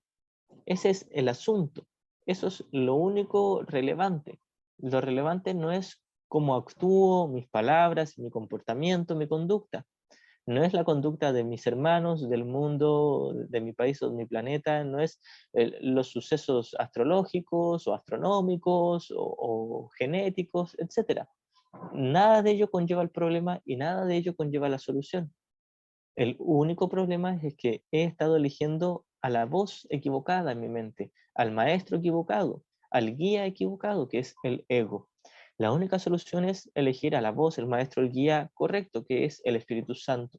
S1: Ese es el asunto. Eso es lo único relevante. Lo relevante no es cómo actúo, mis palabras, mi comportamiento, mi conducta. No es la conducta de mis hermanos, del mundo, de mi país o de mi planeta, no es los sucesos astrológicos o astronómicos o genéticos, etc. Nada de ello conlleva el problema y nada de ello conlleva la solución. El único problema es que he estado eligiendo a la voz equivocada en mi mente, al maestro equivocado, al guía equivocado, que es el ego. La única solución es elegir a la voz, el maestro, el guía correcto, que es el Espíritu Santo,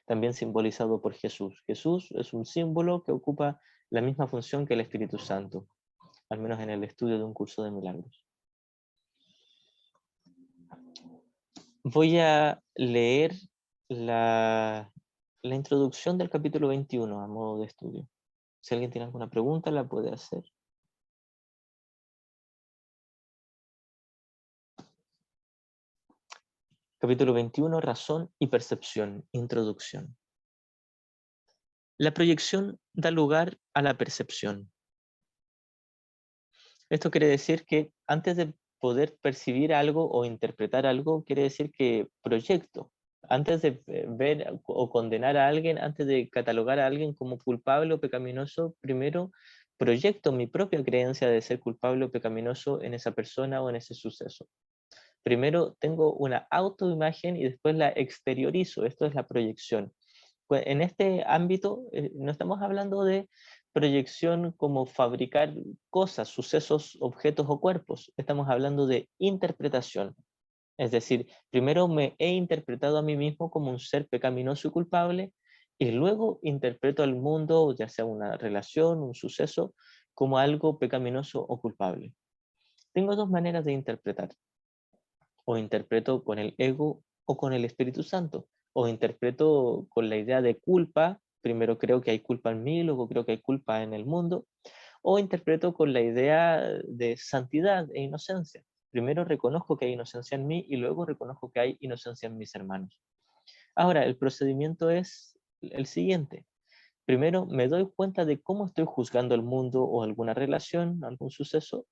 S1: también simbolizado por Jesús. Jesús es un símbolo que ocupa la misma función que el Espíritu Santo, al menos en el estudio de un curso de milagros. Voy a leer la introducción del capítulo 21 a modo de estudio. Si alguien tiene alguna pregunta, la puede hacer. Capítulo 21, razón y percepción, introducción. La proyección da lugar a la percepción. Esto quiere decir que antes de poder percibir algo o interpretar algo, quiere decir que proyecto. Antes de ver o condenar a alguien, antes de catalogar a alguien como culpable o pecaminoso, primero proyecto mi propia creencia de ser culpable o pecaminoso en esa persona o en ese suceso. Primero tengo una autoimagen y después la exteriorizo. Esto es la proyección. Pues en este ámbito no estamos hablando de proyección como fabricar cosas, sucesos, objetos o cuerpos. Estamos hablando de interpretación. Es decir, primero me he interpretado a mí mismo como un ser pecaminoso y culpable y luego interpreto al mundo, ya sea una relación, un suceso, como algo pecaminoso o culpable. Tengo dos maneras de interpretar. O interpreto con el ego o con el Espíritu Santo, o interpreto con la idea de culpa, primero creo que hay culpa en mí, luego creo que hay culpa en el mundo, o interpreto con la idea de santidad e inocencia. Primero reconozco que hay inocencia en mí y luego reconozco que hay inocencia en mis hermanos. Ahora, el procedimiento es el siguiente. Primero me doy cuenta de cómo estoy juzgando el mundo o alguna relación, algún suceso,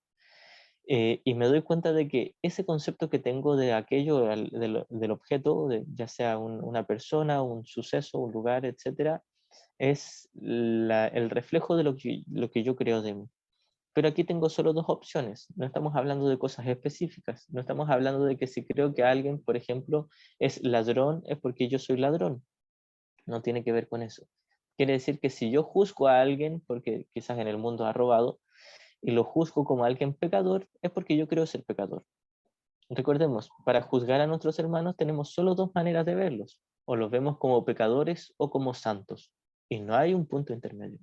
S1: y me doy cuenta de que ese concepto que tengo de aquello, del objeto, ya sea una persona, un suceso, un lugar, etcétera, es el reflejo de lo que yo creo de mí. Pero aquí tengo solo dos opciones. No estamos hablando de cosas específicas. No estamos hablando de que si creo que alguien, por ejemplo, es ladrón, es porque yo soy ladrón. No tiene que ver con eso. Quiere decir que si yo juzgo a alguien porque quizás en el mundo ha robado, y lo juzgo como alguien pecador, es porque yo creo ser pecador. Recordemos, para juzgar a nuestros hermanos tenemos solo dos maneras de verlos. O los vemos como pecadores o como santos. Y no hay un punto intermedio.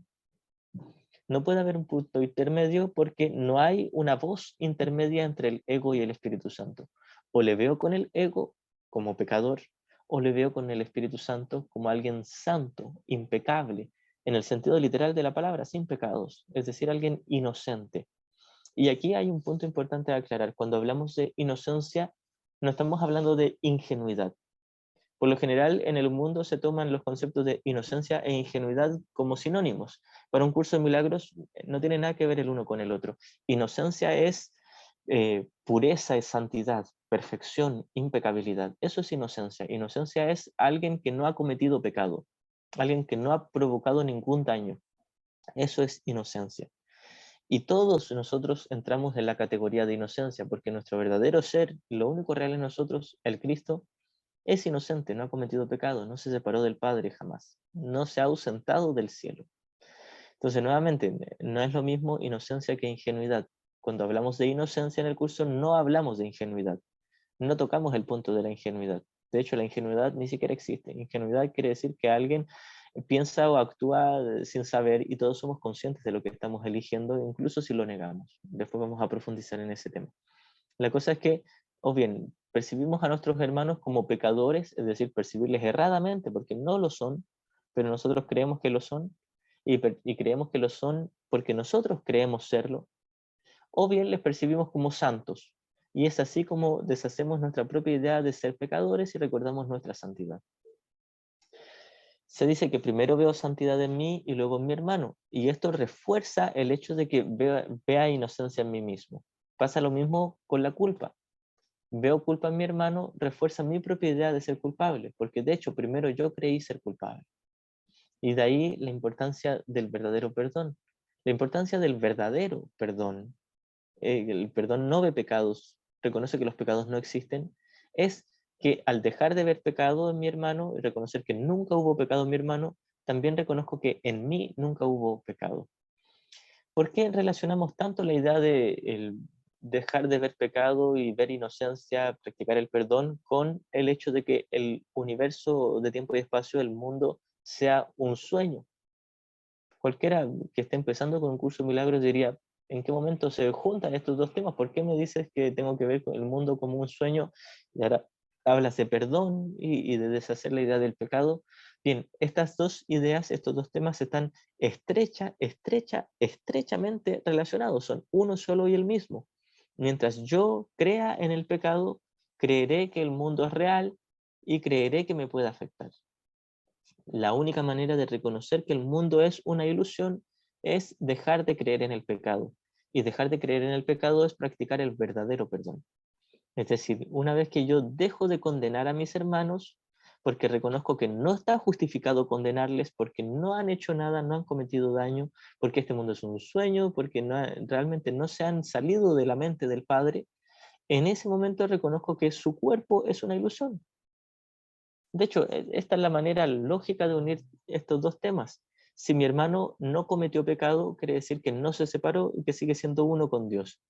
S1: No puede haber un punto intermedio porque no hay una voz intermedia entre el ego y el Espíritu Santo. O le veo con el ego como pecador, o le veo con el Espíritu Santo como alguien santo, impecable, en el sentido literal de la palabra, sin pecados, es decir, alguien inocente. Y aquí hay un punto importante a aclarar. Cuando hablamos de inocencia, no estamos hablando de ingenuidad. Por lo general, en el mundo se toman los conceptos de inocencia e ingenuidad como sinónimos. Para un curso de milagros no tiene nada que ver el uno con el otro. Inocencia es pureza, es santidad, perfección, impecabilidad. Eso es inocencia. Inocencia es alguien que no ha cometido pecado, alguien que no ha provocado ningún daño. Eso es inocencia. Y todos nosotros entramos en la categoría de inocencia, porque nuestro verdadero ser, lo único real en nosotros, el Cristo, es inocente, no ha cometido pecado, no se separó del Padre jamás, no se ha ausentado del cielo. Entonces, nuevamente, no es lo mismo inocencia que ingenuidad. Cuando hablamos de inocencia en el curso, no hablamos de ingenuidad, no tocamos el punto de la ingenuidad. De hecho, la ingenuidad ni siquiera existe. Ingenuidad quiere decir que alguien piensa o actúa sin saber y todos somos conscientes de lo que estamos eligiendo, incluso si lo negamos. Después vamos a profundizar en ese tema. La cosa es que, o bien, percibimos a nuestros hermanos como pecadores, es decir, percibirles erradamente, porque no lo son, pero nosotros creemos que lo son, y creemos que lo son porque nosotros creemos serlo, o bien les percibimos como santos, y es así como deshacemos nuestra propia idea de ser pecadores y recordamos nuestra santidad. Se dice que primero veo santidad en mí y luego en mi hermano, y esto refuerza el hecho de que vea inocencia en mí mismo. Pasa lo mismo con la culpa. Veo culpa en mi hermano, refuerza mi propia idea de ser culpable, porque de hecho primero yo creí ser culpable. Y de ahí la importancia del verdadero perdón. La importancia del verdadero perdón, el perdón no ve pecados, reconoce que los pecados no existen, es que al dejar de ver pecado en mi hermano y reconocer que nunca hubo pecado en mi hermano, también reconozco que en mí nunca hubo pecado. ¿Por qué relacionamos tanto la idea de dejar de ver pecado y ver inocencia, practicar el perdón, con el hecho de que el universo de tiempo y espacio, el mundo, sea un sueño? Cualquiera que esté empezando con un curso de milagros diría, ¿en qué momento se juntan estos dos temas? ¿Por qué me dices que tengo que ver con el mundo como un sueño? Y ahora hablas de perdón y de deshacer la idea del pecado. Bien, estas dos ideas, estos dos temas están estrechamente relacionados, son uno solo y el mismo. Mientras yo crea en el pecado, creeré que el mundo es real y creeré que me puede afectar. La única manera de reconocer que el mundo es una ilusión es dejar de creer en el pecado. Y dejar de creer en el pecado es practicar el verdadero perdón. Es decir, una vez que yo dejo de condenar a mis hermanos, porque reconozco que no está justificado condenarles, porque no han hecho nada, no han cometido daño, porque este mundo es un sueño, porque realmente no se han salido de la mente del Padre, en ese momento reconozco que su cuerpo es una ilusión. De hecho, esta es la manera lógica de unir estos dos temas. Si mi hermano no cometió pecado, quiere decir que no se separó y que sigue siendo uno con Dios.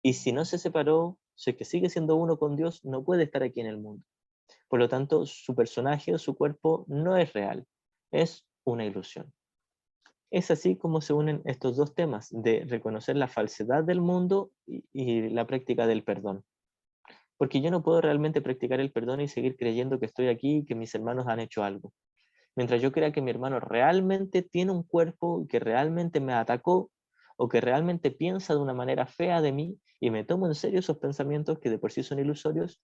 S1: Y si no se separó, si que sigue siendo uno con Dios, no puede estar aquí en el mundo. Por lo tanto, su personaje o su cuerpo no es real, es una ilusión. Es así como se unen estos dos temas, de reconocer la falsedad del mundo y la práctica del perdón. Porque yo no puedo realmente practicar el perdón y seguir creyendo que estoy aquí y que mis hermanos han hecho algo. Mientras yo crea que mi hermano realmente tiene un cuerpo, que realmente me atacó, o que realmente piensa de una manera fea de mí, y me tomo en serio esos pensamientos que de por sí son ilusorios,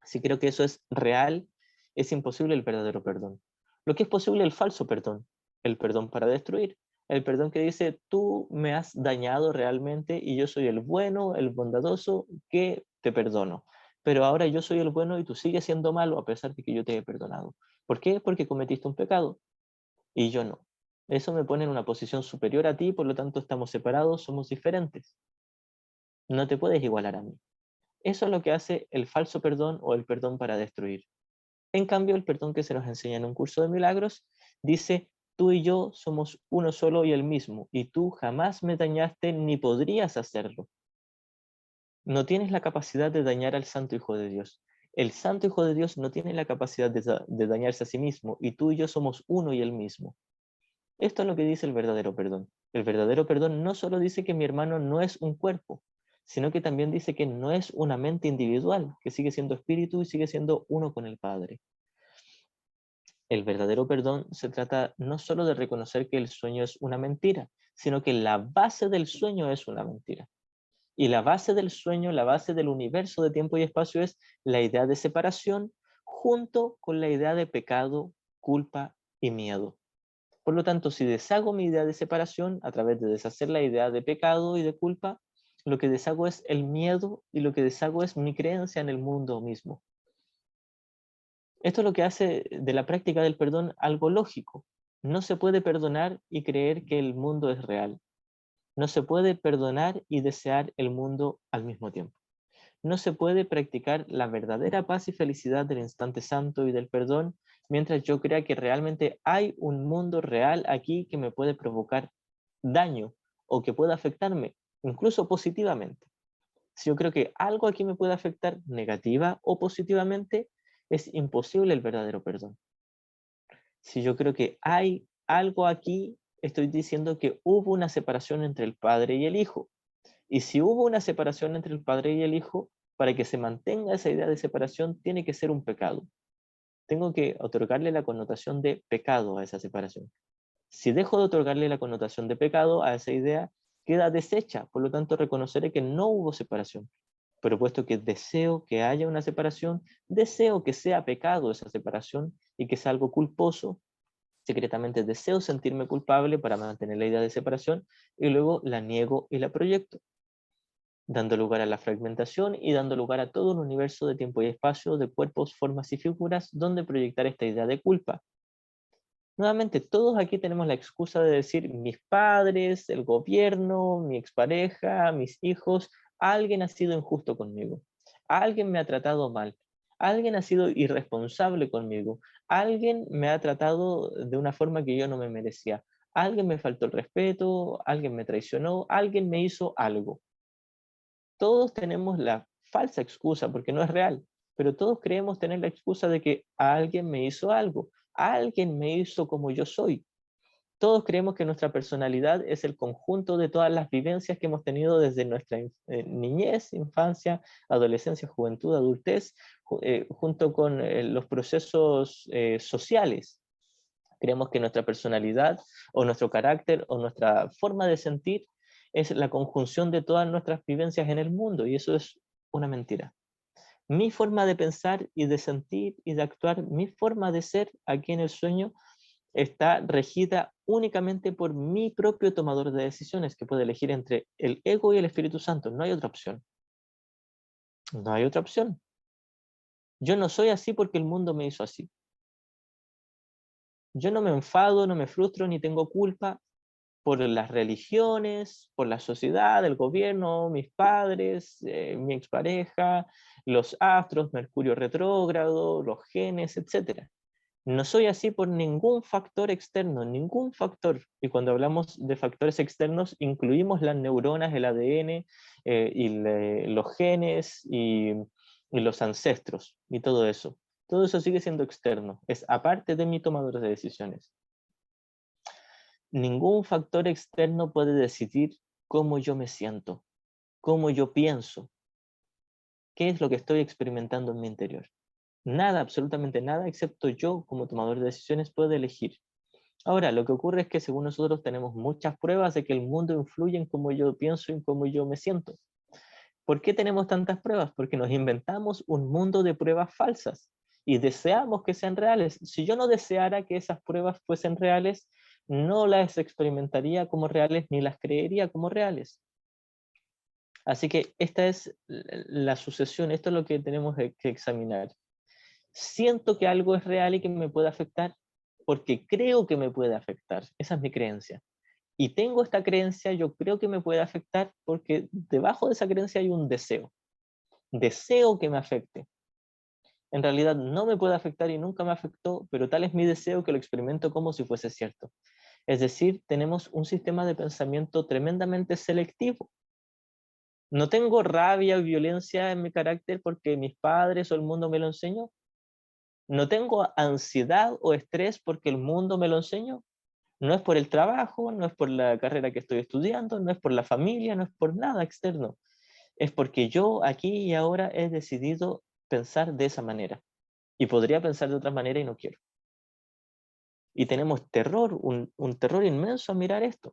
S1: si creo que eso es real, es imposible el verdadero perdón. Lo que es posible el falso perdón, el perdón para destruir, el perdón que dice, tú me has dañado realmente y yo soy el bueno, el bondadoso, que te perdono. Pero ahora yo soy el bueno y tú sigues siendo malo a pesar de que yo te he perdonado. ¿Por qué? Porque cometiste un pecado y yo no. Eso me pone en una posición superior a ti, por lo tanto estamos separados, somos diferentes. No te puedes igualar a mí. Eso es lo que hace el falso perdón o el perdón para destruir. En cambio, el perdón que se nos enseña en un curso de milagros dice, tú y yo somos uno solo y el mismo, y tú jamás me dañaste ni podrías hacerlo. No tienes la capacidad de dañar al Santo Hijo de Dios. El Santo Hijo de Dios no tiene la capacidad de dañarse a sí mismo, y tú y yo somos uno y el mismo. Esto es lo que dice el verdadero perdón. El verdadero perdón no solo dice que mi hermano no es un cuerpo, sino que también dice que no es una mente individual, que sigue siendo espíritu y sigue siendo uno con el Padre. El verdadero perdón se trata no solo de reconocer que el sueño es una mentira, sino que la base del sueño es una mentira. Y la base del sueño, la base del universo de tiempo y espacio es la idea de separación junto con la idea de pecado, culpa y miedo. Por lo tanto, si deshago mi idea de separación a través de deshacer la idea de pecado y de culpa, lo que deshago es el miedo y lo que deshago es mi creencia en el mundo mismo. Esto es lo que hace de la práctica del perdón algo lógico. No se puede perdonar y creer que el mundo es real. No se puede perdonar y desear el mundo al mismo tiempo. No se puede practicar la verdadera paz y felicidad del instante santo y del perdón mientras yo crea que realmente hay un mundo real aquí que me puede provocar daño o que pueda afectarme, incluso positivamente. Si yo creo que algo aquí me puede afectar negativa o positivamente, es imposible el verdadero perdón. Si yo creo que hay algo aquí, estoy diciendo que hubo una separación entre el Padre y el Hijo. Y si hubo una separación entre el Padre y el Hijo, para que se mantenga esa idea de separación, tiene que ser un pecado. Tengo que otorgarle la connotación de pecado a esa separación. Si dejo de otorgarle la connotación de pecado a esa idea, queda deshecha. Por lo tanto, reconoceré que no hubo separación. Pero puesto que deseo que haya una separación, deseo que sea pecado esa separación y que sea algo culposo, secretamente deseo sentirme culpable para mantener la idea de separación y luego la niego y la proyecto, dando lugar a la fragmentación y dando lugar a todo un universo de tiempo y espacio, de cuerpos, formas y figuras donde proyectar esta idea de culpa. Nuevamente, todos aquí tenemos la excusa de decir mis padres, el gobierno, mi expareja, mis hijos, alguien ha sido injusto conmigo, alguien me ha tratado mal, alguien ha sido irresponsable conmigo, alguien me ha tratado de una forma que yo no me merecía, alguien me faltó el respeto, alguien me traicionó, alguien me hizo algo. Todos tenemos la falsa excusa, porque no es real, pero todos creemos tener la excusa de que alguien me hizo algo, alguien me hizo como yo soy. Todos creemos que nuestra personalidad es el conjunto de todas las vivencias que hemos tenido desde nuestra niñez, infancia, adolescencia, juventud, adultez, junto con los procesos sociales. Creemos que nuestra personalidad o nuestro carácter o nuestra forma de sentir es la conjunción de todas nuestras vivencias en el mundo, y eso es una mentira. Mi forma de pensar y de sentir y de actuar, mi forma de ser aquí en el sueño, está regida únicamente por mi propio tomador de decisiones, que puede elegir entre el ego y el Espíritu Santo. No hay otra opción. No hay otra opción. Yo no soy así porque el mundo me hizo así. Yo no me enfado, no me frustro, ni tengo culpa por las religiones, por la sociedad, el gobierno, mis padres, mi expareja, los astros, Mercurio retrógrado, los genes, etc. No soy así por ningún factor externo, ningún factor. Y cuando hablamos de factores externos, incluimos las neuronas, el ADN, los genes y los ancestros y todo eso. Todo eso sigue siendo externo, es aparte de mi tomador de decisiones. Ningún factor externo puede decidir cómo yo me siento, cómo yo pienso, qué es lo que estoy experimentando en mi interior. Nada, absolutamente nada, excepto yo como tomador de decisiones puede elegir. Ahora, lo que ocurre es que según nosotros tenemos muchas pruebas de que el mundo influye en cómo yo pienso y en cómo yo me siento. ¿Por qué tenemos tantas pruebas? Porque nos inventamos un mundo de pruebas falsas y deseamos que sean reales. Si yo no deseara que esas pruebas fuesen reales, no las experimentaría como reales ni las creería como reales. Así que esta es la sucesión, esto es lo que tenemos que examinar. Siento que algo es real y que me puede afectar porque creo que me puede afectar. Esa es mi creencia. Y tengo esta creencia, yo creo que me puede afectar porque debajo de esa creencia hay un deseo. Deseo que me afecte. En realidad no me puede afectar y nunca me afectó, pero tal es mi deseo que lo experimento como si fuese cierto. Es decir, tenemos un sistema de pensamiento tremendamente selectivo. No tengo rabia o violencia en mi carácter porque mis padres o el mundo me lo enseñó. No tengo ansiedad o estrés porque el mundo me lo enseñó. No es por el trabajo, no es por la carrera que estoy estudiando, no es por la familia, no es por nada externo. Es porque yo aquí y ahora he decidido pensar de esa manera. Y podría pensar de otra manera y no quiero. Y tenemos terror, un terror inmenso a mirar esto.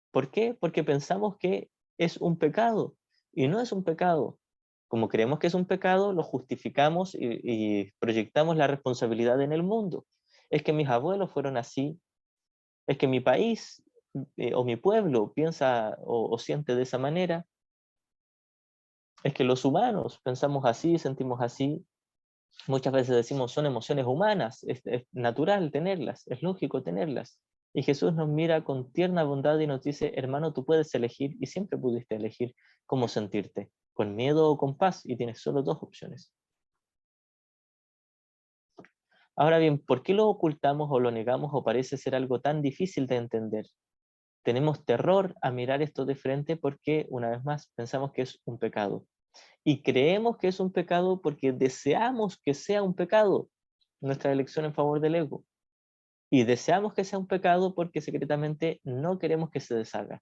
S1: ¿Por qué? Porque pensamos que es un pecado. Y no es un pecado. Como creemos que es un pecado, lo justificamos y proyectamos la responsabilidad en el mundo. Es que mis abuelos fueron así, es que mi país o mi pueblo piensa o siente de esa manera, es que los humanos pensamos así, sentimos así. Muchas veces decimos son emociones humanas, es natural tenerlas, es lógico tenerlas. Y Jesús nos mira con tierna bondad y nos dice, hermano, tú puedes elegir y siempre pudiste elegir cómo sentirte, con miedo o con paz, y tienes solo dos opciones. Ahora bien, ¿por qué lo ocultamos o lo negamos o parece ser algo tan difícil de entender? Tenemos terror a mirar esto de frente porque, una vez más, pensamos que es un pecado. Y creemos que es un pecado porque deseamos que sea un pecado, nuestra elección en favor del ego. Y deseamos que sea un pecado porque secretamente no queremos que se deshaga.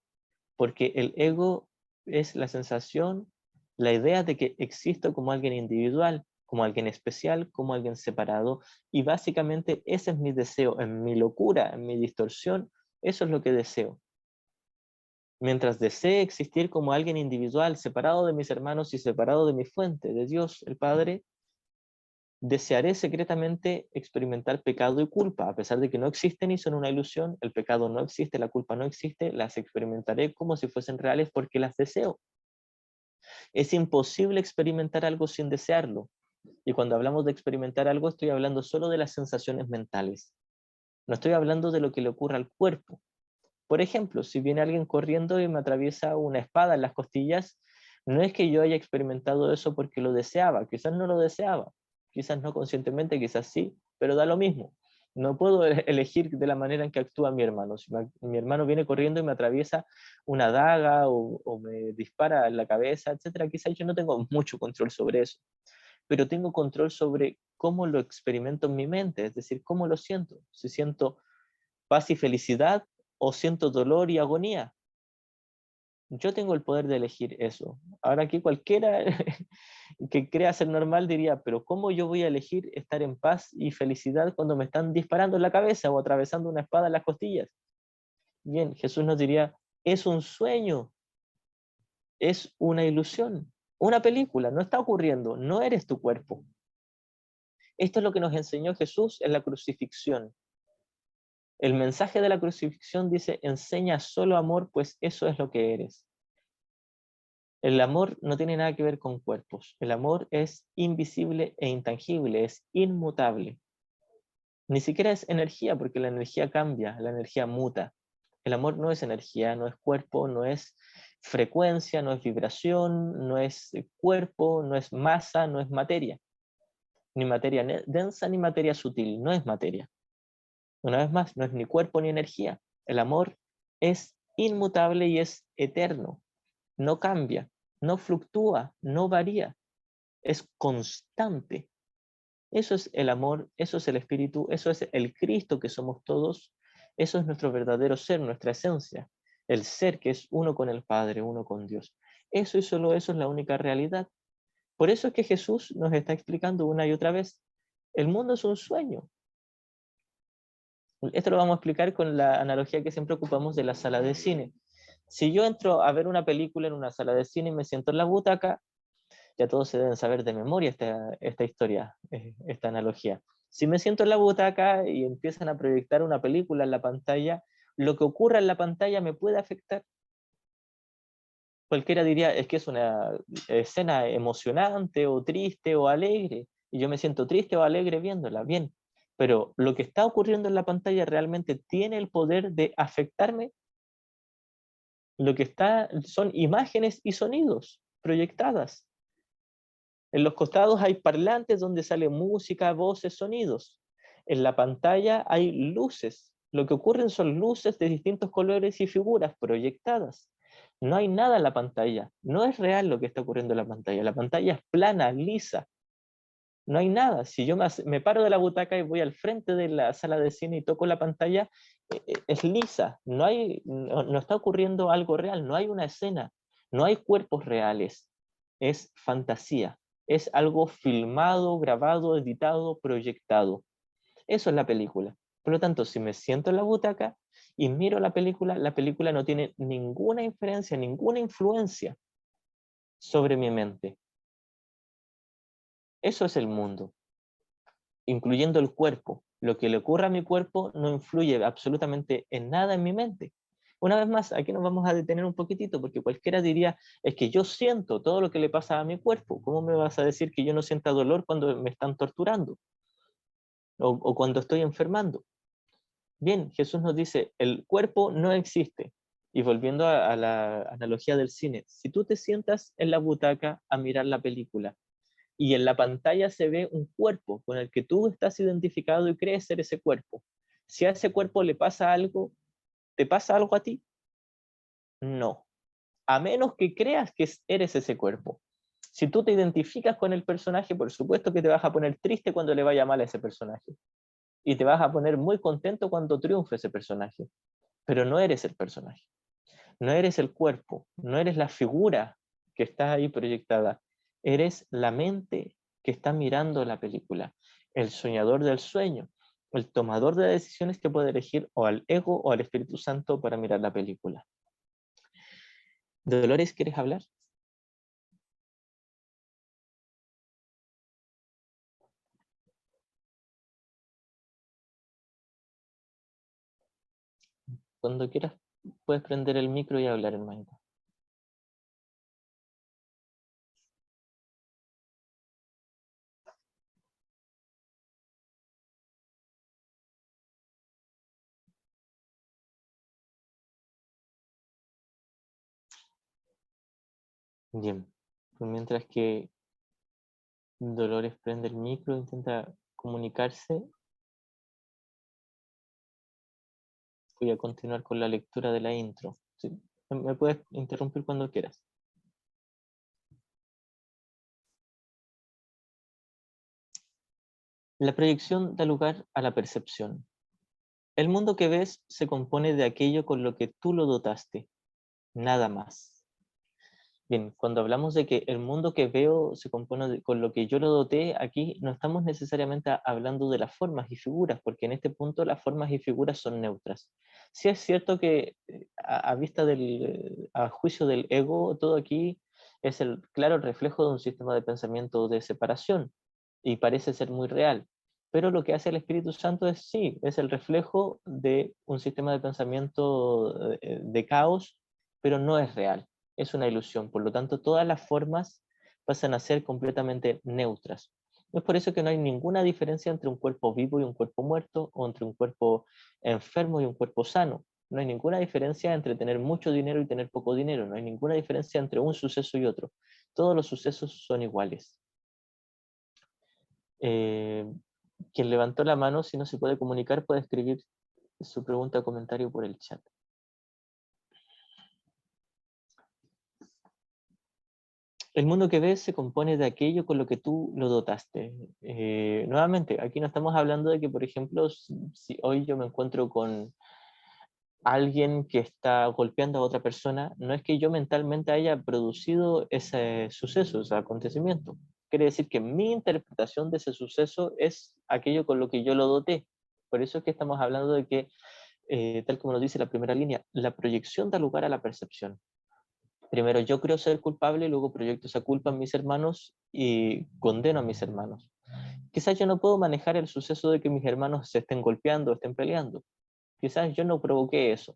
S1: Porque el ego es la sensación, la idea de que existo como alguien individual, como alguien especial, como alguien separado. Y básicamente ese es mi deseo, en mi locura, en mi distorsión, eso es lo que deseo. Mientras desee existir como alguien individual, separado de mis hermanos y separado de mi fuente, de Dios, el Padre, desearé secretamente experimentar pecado y culpa, a pesar de que no existen y son una ilusión, el pecado no existe, la culpa no existe, las experimentaré como si fuesen reales porque las deseo. Es imposible experimentar algo sin desearlo. Y cuando hablamos de experimentar algo, estoy hablando solo de las sensaciones mentales. No estoy hablando de lo que le ocurre al cuerpo. Por ejemplo, si viene alguien corriendo y me atraviesa una espada en las costillas, no es que yo haya experimentado eso porque lo deseaba, quizás no lo deseaba, quizás no conscientemente, quizás sí, pero da lo mismo. No puedo elegir de la manera en que actúa mi hermano. Si mi hermano viene corriendo y me atraviesa una daga o me dispara en la cabeza, etcétera, quizás yo no tengo mucho control sobre eso, pero tengo control sobre cómo lo experimento en mi mente, es decir, cómo lo siento. Si siento paz y felicidad o siento dolor y agonía. Yo tengo el poder de elegir eso. Ahora aquí cualquiera que crea ser normal diría, pero ¿cómo yo voy a elegir estar en paz y felicidad cuando me están disparando en la cabeza o atravesando una espada en las costillas? Bien, Jesús nos diría, es un sueño, es una ilusión, una película, no está ocurriendo, no eres tu cuerpo. Esto es lo que nos enseñó Jesús en la crucifixión. El mensaje de la crucifixión dice, enseña solo amor, pues eso es lo que eres. El amor no tiene nada que ver con cuerpos. El amor es invisible e intangible, es inmutable. Ni siquiera es energía, porque la energía cambia, la energía muta. El amor no es energía, no es cuerpo, no es frecuencia, no es vibración, no es cuerpo, no es masa, no es materia. Ni materia densa ni materia sutil, no es materia. Una vez más, no es ni cuerpo ni energía. El amor es inmutable y es eterno. No cambia, no fluctúa, no varía. Es constante. Eso es el amor, eso es el espíritu, eso es el Cristo que somos todos. Eso es nuestro verdadero ser, nuestra esencia. El ser que es uno con el Padre, uno con Dios. Eso y solo eso es la única realidad. Por eso es que Jesús nos está explicando una y otra vez. El mundo es un sueño. Esto lo vamos a explicar con la analogía que siempre ocupamos de la sala de cine. Si yo entro a ver una película en una sala de cine y me siento en la butaca, ya todos se deben saber de memoria esta historia, esta analogía. Si me siento en la butaca y empiezan a proyectar una película en la pantalla, lo que ocurra en la pantalla me puede afectar. Cualquiera diría, es que es una escena emocionante o triste o alegre, y yo me siento triste o alegre viéndola, bien, pero lo que está ocurriendo en la pantalla realmente tiene el poder de afectarme. Lo que está son imágenes y sonidos proyectadas. En los costados hay parlantes donde sale música, voces, sonidos. En la pantalla hay luces. Lo que ocurren son luces de distintos colores y figuras proyectadas. No hay nada en la pantalla. No es real lo que está ocurriendo en la pantalla. La pantalla es plana, lisa. No hay nada. Si yo me paro de la butaca y voy al frente de la sala de cine y toco la pantalla, es lisa. No está ocurriendo algo real. No hay una escena. No hay cuerpos reales. Es fantasía. Es algo filmado, grabado, editado, proyectado. Eso es la película. Por lo tanto, si me siento en la butaca y miro la película no tiene ninguna inferencia, ninguna influencia sobre mi mente. Eso es el mundo, incluyendo el cuerpo. Lo que le ocurra a mi cuerpo no influye absolutamente en nada en mi mente. Una vez más, aquí nos vamos a detener un poquitito, porque cualquiera diría, es que yo siento todo lo que le pasa a mi cuerpo. ¿Cómo me vas a decir que yo no sienta dolor cuando me están torturando? O cuando estoy enfermando. Bien, Jesús nos dice, el cuerpo no existe. Y volviendo a la analogía del cine, si tú te sientas en la butaca a mirar la película y en la pantalla se ve un cuerpo con el que tú estás identificado y crees ser ese cuerpo, si a ese cuerpo le pasa algo, ¿te pasa algo a ti? No. A menos que creas que eres ese cuerpo. Si tú te identificas con el personaje, por supuesto que te vas a poner triste cuando le vaya mal a ese personaje. Y te vas a poner muy contento cuando triunfe ese personaje. Pero no eres el personaje. No eres el cuerpo. No eres la figura que está ahí proyectada. Eres la mente que está mirando la película. El soñador del sueño. El tomador de decisiones que puede elegir o al ego o al Espíritu Santo para mirar la película. Dolores, ¿quieres hablar? Cuando quieras, puedes prender el micro y hablar, hermanito. Bien. Pues mientras que Dolores prende el micro, intenta comunicarse, voy a continuar con la lectura de la intro. ¿Sí? Me puedes interrumpir cuando quieras. La proyección da lugar a la percepción. El mundo que ves se compone de aquello con lo que tú lo dotaste, nada más. Bien, cuando hablamos de que el mundo que veo se compone con lo que yo lo doté, aquí no estamos necesariamente hablando de las formas y figuras, porque en este punto las formas y figuras son neutras. Sí es cierto que a vista a juicio del ego, todo aquí es el claro reflejo de un sistema de pensamiento de separación y parece ser muy real. Pero lo que hace el Espíritu Santo es sí, es el reflejo de un sistema de pensamiento de caos, pero no es real, es una ilusión. Por lo tanto, todas las formas pasan a ser completamente neutras. Es por eso que no hay ninguna diferencia entre un cuerpo vivo y un cuerpo muerto, o entre un cuerpo enfermo y un cuerpo sano. No hay ninguna diferencia entre tener mucho dinero y tener poco dinero. No hay ninguna diferencia entre un suceso y otro. Todos los sucesos son iguales. Eh, Quien levantó la mano, si no se puede comunicar, puede escribir su pregunta o comentario por el chat. El mundo que ves se compone de aquello con lo que tú lo dotaste. Nuevamente, aquí no estamos hablando de que, por ejemplo, si hoy yo me encuentro con alguien que está golpeando a otra persona, no es que yo mentalmente haya producido ese suceso, ese acontecimiento. Quiere decir que mi interpretación de ese suceso es aquello con lo que yo lo doté. Por eso es que estamos hablando de que, tal como nos dice la primera línea, la proyección da lugar a la percepción. Primero yo creo ser culpable, luego proyecto esa culpa en mis hermanos y condeno a mis hermanos. Quizás yo no puedo manejar el suceso de que mis hermanos se estén golpeando o estén peleando. Quizás yo no provoqué eso,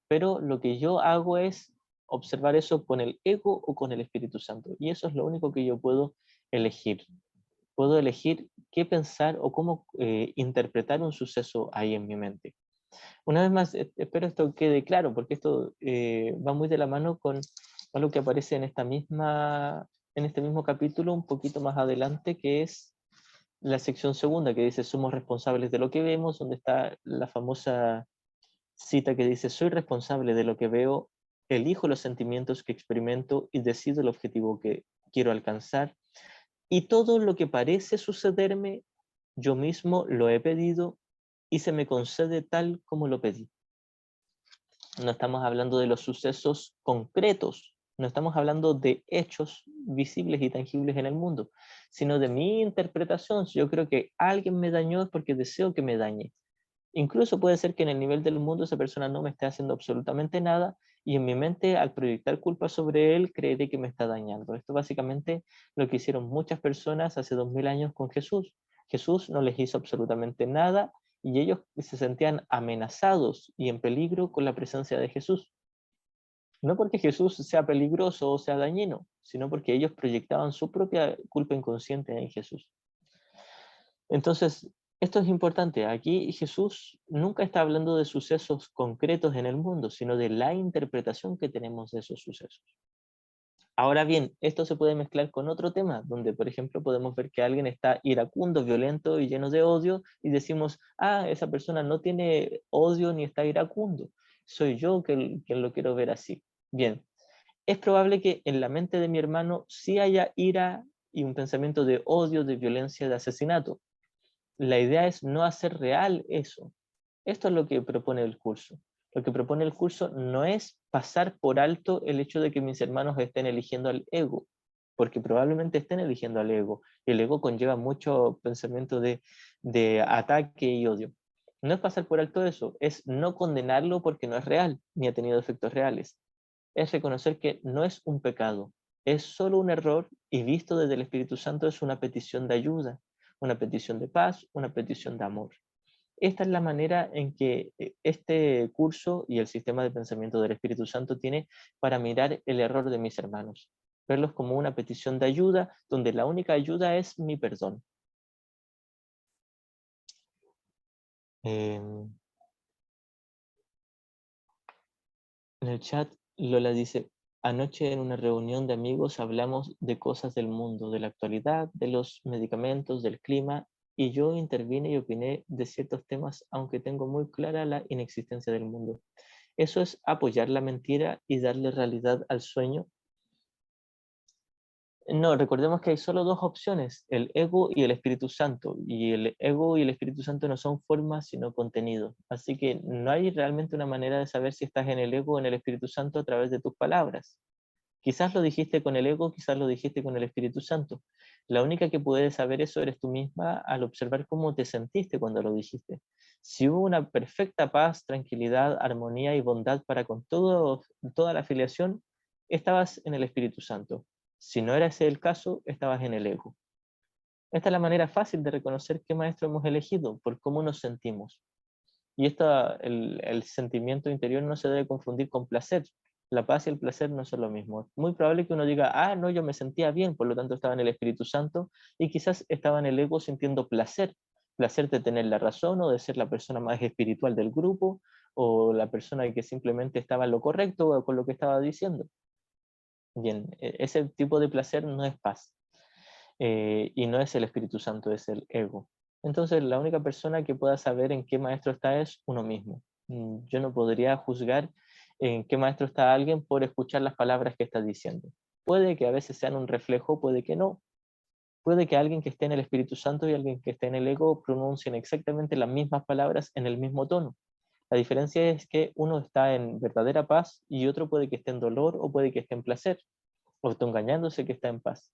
S1: pero lo que yo hago es observar eso con el ego o con el Espíritu Santo. Y eso es lo único que yo puedo elegir. Puedo elegir qué pensar o cómo interpretar un suceso ahí en mi mente. Una vez más, espero esto quede claro, porque esto va muy de la mano con algo que aparece en este mismo capítulo, un poquito más adelante, que es la sección segunda, que dice, somos responsables de lo que vemos, donde está la famosa cita que dice, soy responsable de lo que veo, elijo los sentimientos que experimento y decido el objetivo que quiero alcanzar. Y todo lo que parece sucederme, yo mismo lo he pedido y se me concede tal como lo pedí. No estamos hablando de los sucesos concretos, no estamos hablando de hechos visibles y tangibles en el mundo, sino de mi interpretación. Si yo creo que alguien me dañó es porque deseo que me dañe. Incluso puede ser que en el nivel del mundo esa persona no me esté haciendo absolutamente nada y en mi mente al proyectar culpa sobre él creeré que me está dañando. Esto básicamente lo que hicieron muchas personas hace 2000 años con Jesús. Jesús no les hizo absolutamente nada y ellos se sentían amenazados y en peligro con la presencia de Jesús. No porque Jesús sea peligroso o sea dañino, sino porque ellos proyectaban su propia culpa inconsciente en Jesús. Entonces, esto es importante. Aquí Jesús nunca está hablando de sucesos concretos en el mundo, sino de la interpretación que tenemos de esos sucesos. Ahora bien, esto se puede mezclar con otro tema, donde, por ejemplo, podemos ver que alguien está iracundo, violento y lleno de odio, y decimos, ah, esa persona no tiene odio ni está iracundo. Soy yo quien lo quiero ver así. Bien, es probable que en la mente de mi hermano sí haya ira y un pensamiento de odio, de violencia, de asesinato. La idea es no hacer real eso. Esto es lo que propone el curso. Lo que propone el curso no es pasar por alto el hecho de que mis hermanos estén eligiendo al ego, porque probablemente estén eligiendo al ego. Y el ego conlleva mucho pensamiento de ataque y odio. No es pasar por alto eso, es no condenarlo porque no es real, ni ha tenido efectos reales. Es reconocer que no es un pecado, es solo un error y visto desde el Espíritu Santo es una petición de ayuda, una petición de paz, una petición de amor. Esta es la manera en que este curso y el sistema de pensamiento del Espíritu Santo tiene para mirar el error de mis hermanos. Verlos como una petición de ayuda, donde la única ayuda es mi perdón. En el chat, Lola dice, anoche en una reunión de amigos hablamos de cosas del mundo, de la actualidad, de los medicamentos, del clima, y yo intervine y opiné de ciertos temas, aunque tengo muy clara la inexistencia del mundo. Eso es apoyar la mentira y darle realidad al sueño. No, recordemos que hay solo dos opciones, el ego y el Espíritu Santo, y el ego y el Espíritu Santo no son formas, sino contenido. Así que no hay realmente una manera de saber si estás en el ego o en el Espíritu Santo a través de tus palabras. Quizás lo dijiste con el ego, quizás lo dijiste con el Espíritu Santo. La única que puede saber eso eres tú misma al observar cómo te sentiste cuando lo dijiste. Si hubo una perfecta paz, tranquilidad, armonía y bondad para con toda la afiliación, estabas en el Espíritu Santo. Si no era ese el caso, estabas en el ego. Esta es la manera fácil de reconocer qué maestro hemos elegido, por cómo nos sentimos. Y el sentimiento interior no se debe confundir con placer. La paz y el placer no son lo mismo. Es muy probable que uno diga, ah, no, yo me sentía bien, por lo tanto estaba en el Espíritu Santo, y quizás estaba en el ego sintiendo placer, placer de tener la razón o de ser la persona más espiritual del grupo, o la persona que simplemente estaba en lo correcto con lo que estaba diciendo. Bien, ese tipo de placer no es paz. Y no es el Espíritu Santo, es el ego. Entonces, la única persona que pueda saber en qué maestro está es uno mismo. Yo no podría juzgar en qué maestro está alguien por escuchar las palabras que está diciendo. Puede que a veces sean un reflejo, puede que no. Puede que alguien que esté en el Espíritu Santo y alguien que esté en el ego pronuncien exactamente las mismas palabras en el mismo tono. La diferencia es que uno está en verdadera paz y otro puede que esté en dolor o puede que esté en placer, o está engañándose que está en paz.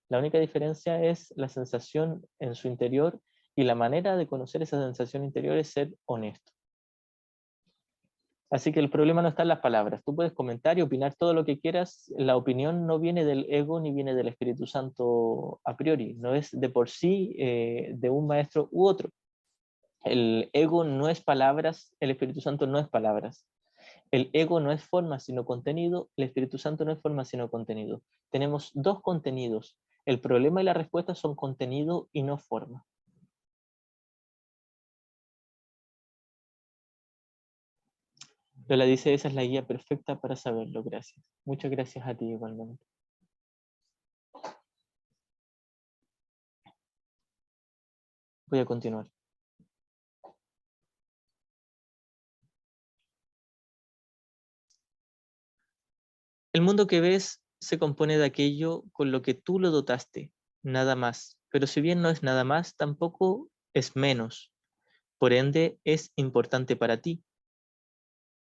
S1: La única diferencia es la sensación en su interior y la manera de conocer esa sensación interior es ser honesto. Así que el problema no está en las palabras. Tú puedes comentar y opinar todo lo que quieras. La opinión no viene del ego ni viene del Espíritu Santo a priori. No es de por sí de un maestro u otro. El ego no es palabras, el Espíritu Santo no es palabras. El ego no es forma sino contenido, el Espíritu Santo no es forma sino contenido. Tenemos dos contenidos. El problema y la respuesta son contenido y no forma. Lola dice, esa es la guía perfecta para saberlo, gracias. Muchas gracias a ti igualmente. Voy a continuar. El mundo que ves se compone de aquello con lo que tú lo dotaste, nada más. Pero si bien no es nada más, tampoco es menos. Por ende, es importante para ti.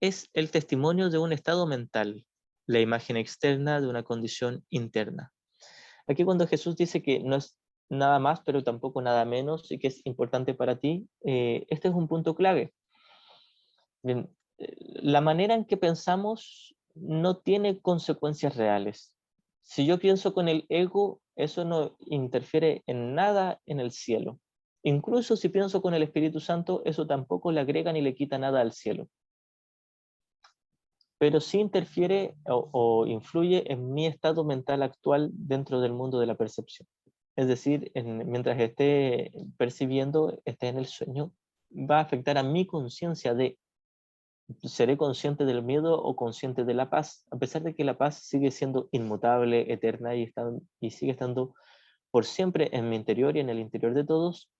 S1: Es el testimonio de un estado mental, la imagen externa de una condición interna. Aquí cuando Jesús dice que no es nada más, pero tampoco nada menos, y que es importante para ti, este es un punto clave. Bien, la manera en que pensamos no tiene consecuencias reales. Si yo pienso con el ego, eso no interfiere en nada en el cielo. Incluso si pienso con el Espíritu Santo, eso tampoco le agrega ni le quita nada al cielo. Pero sí interfiere o influye en mi estado mental actual dentro del mundo de la percepción. Es decir, mientras esté percibiendo, esté en el sueño, va a afectar a mi conciencia de seré consciente del miedo o consciente de la paz, a pesar de que la paz sigue siendo inmutable, eterna y sigue estando por siempre en mi interior y en el interior de todos.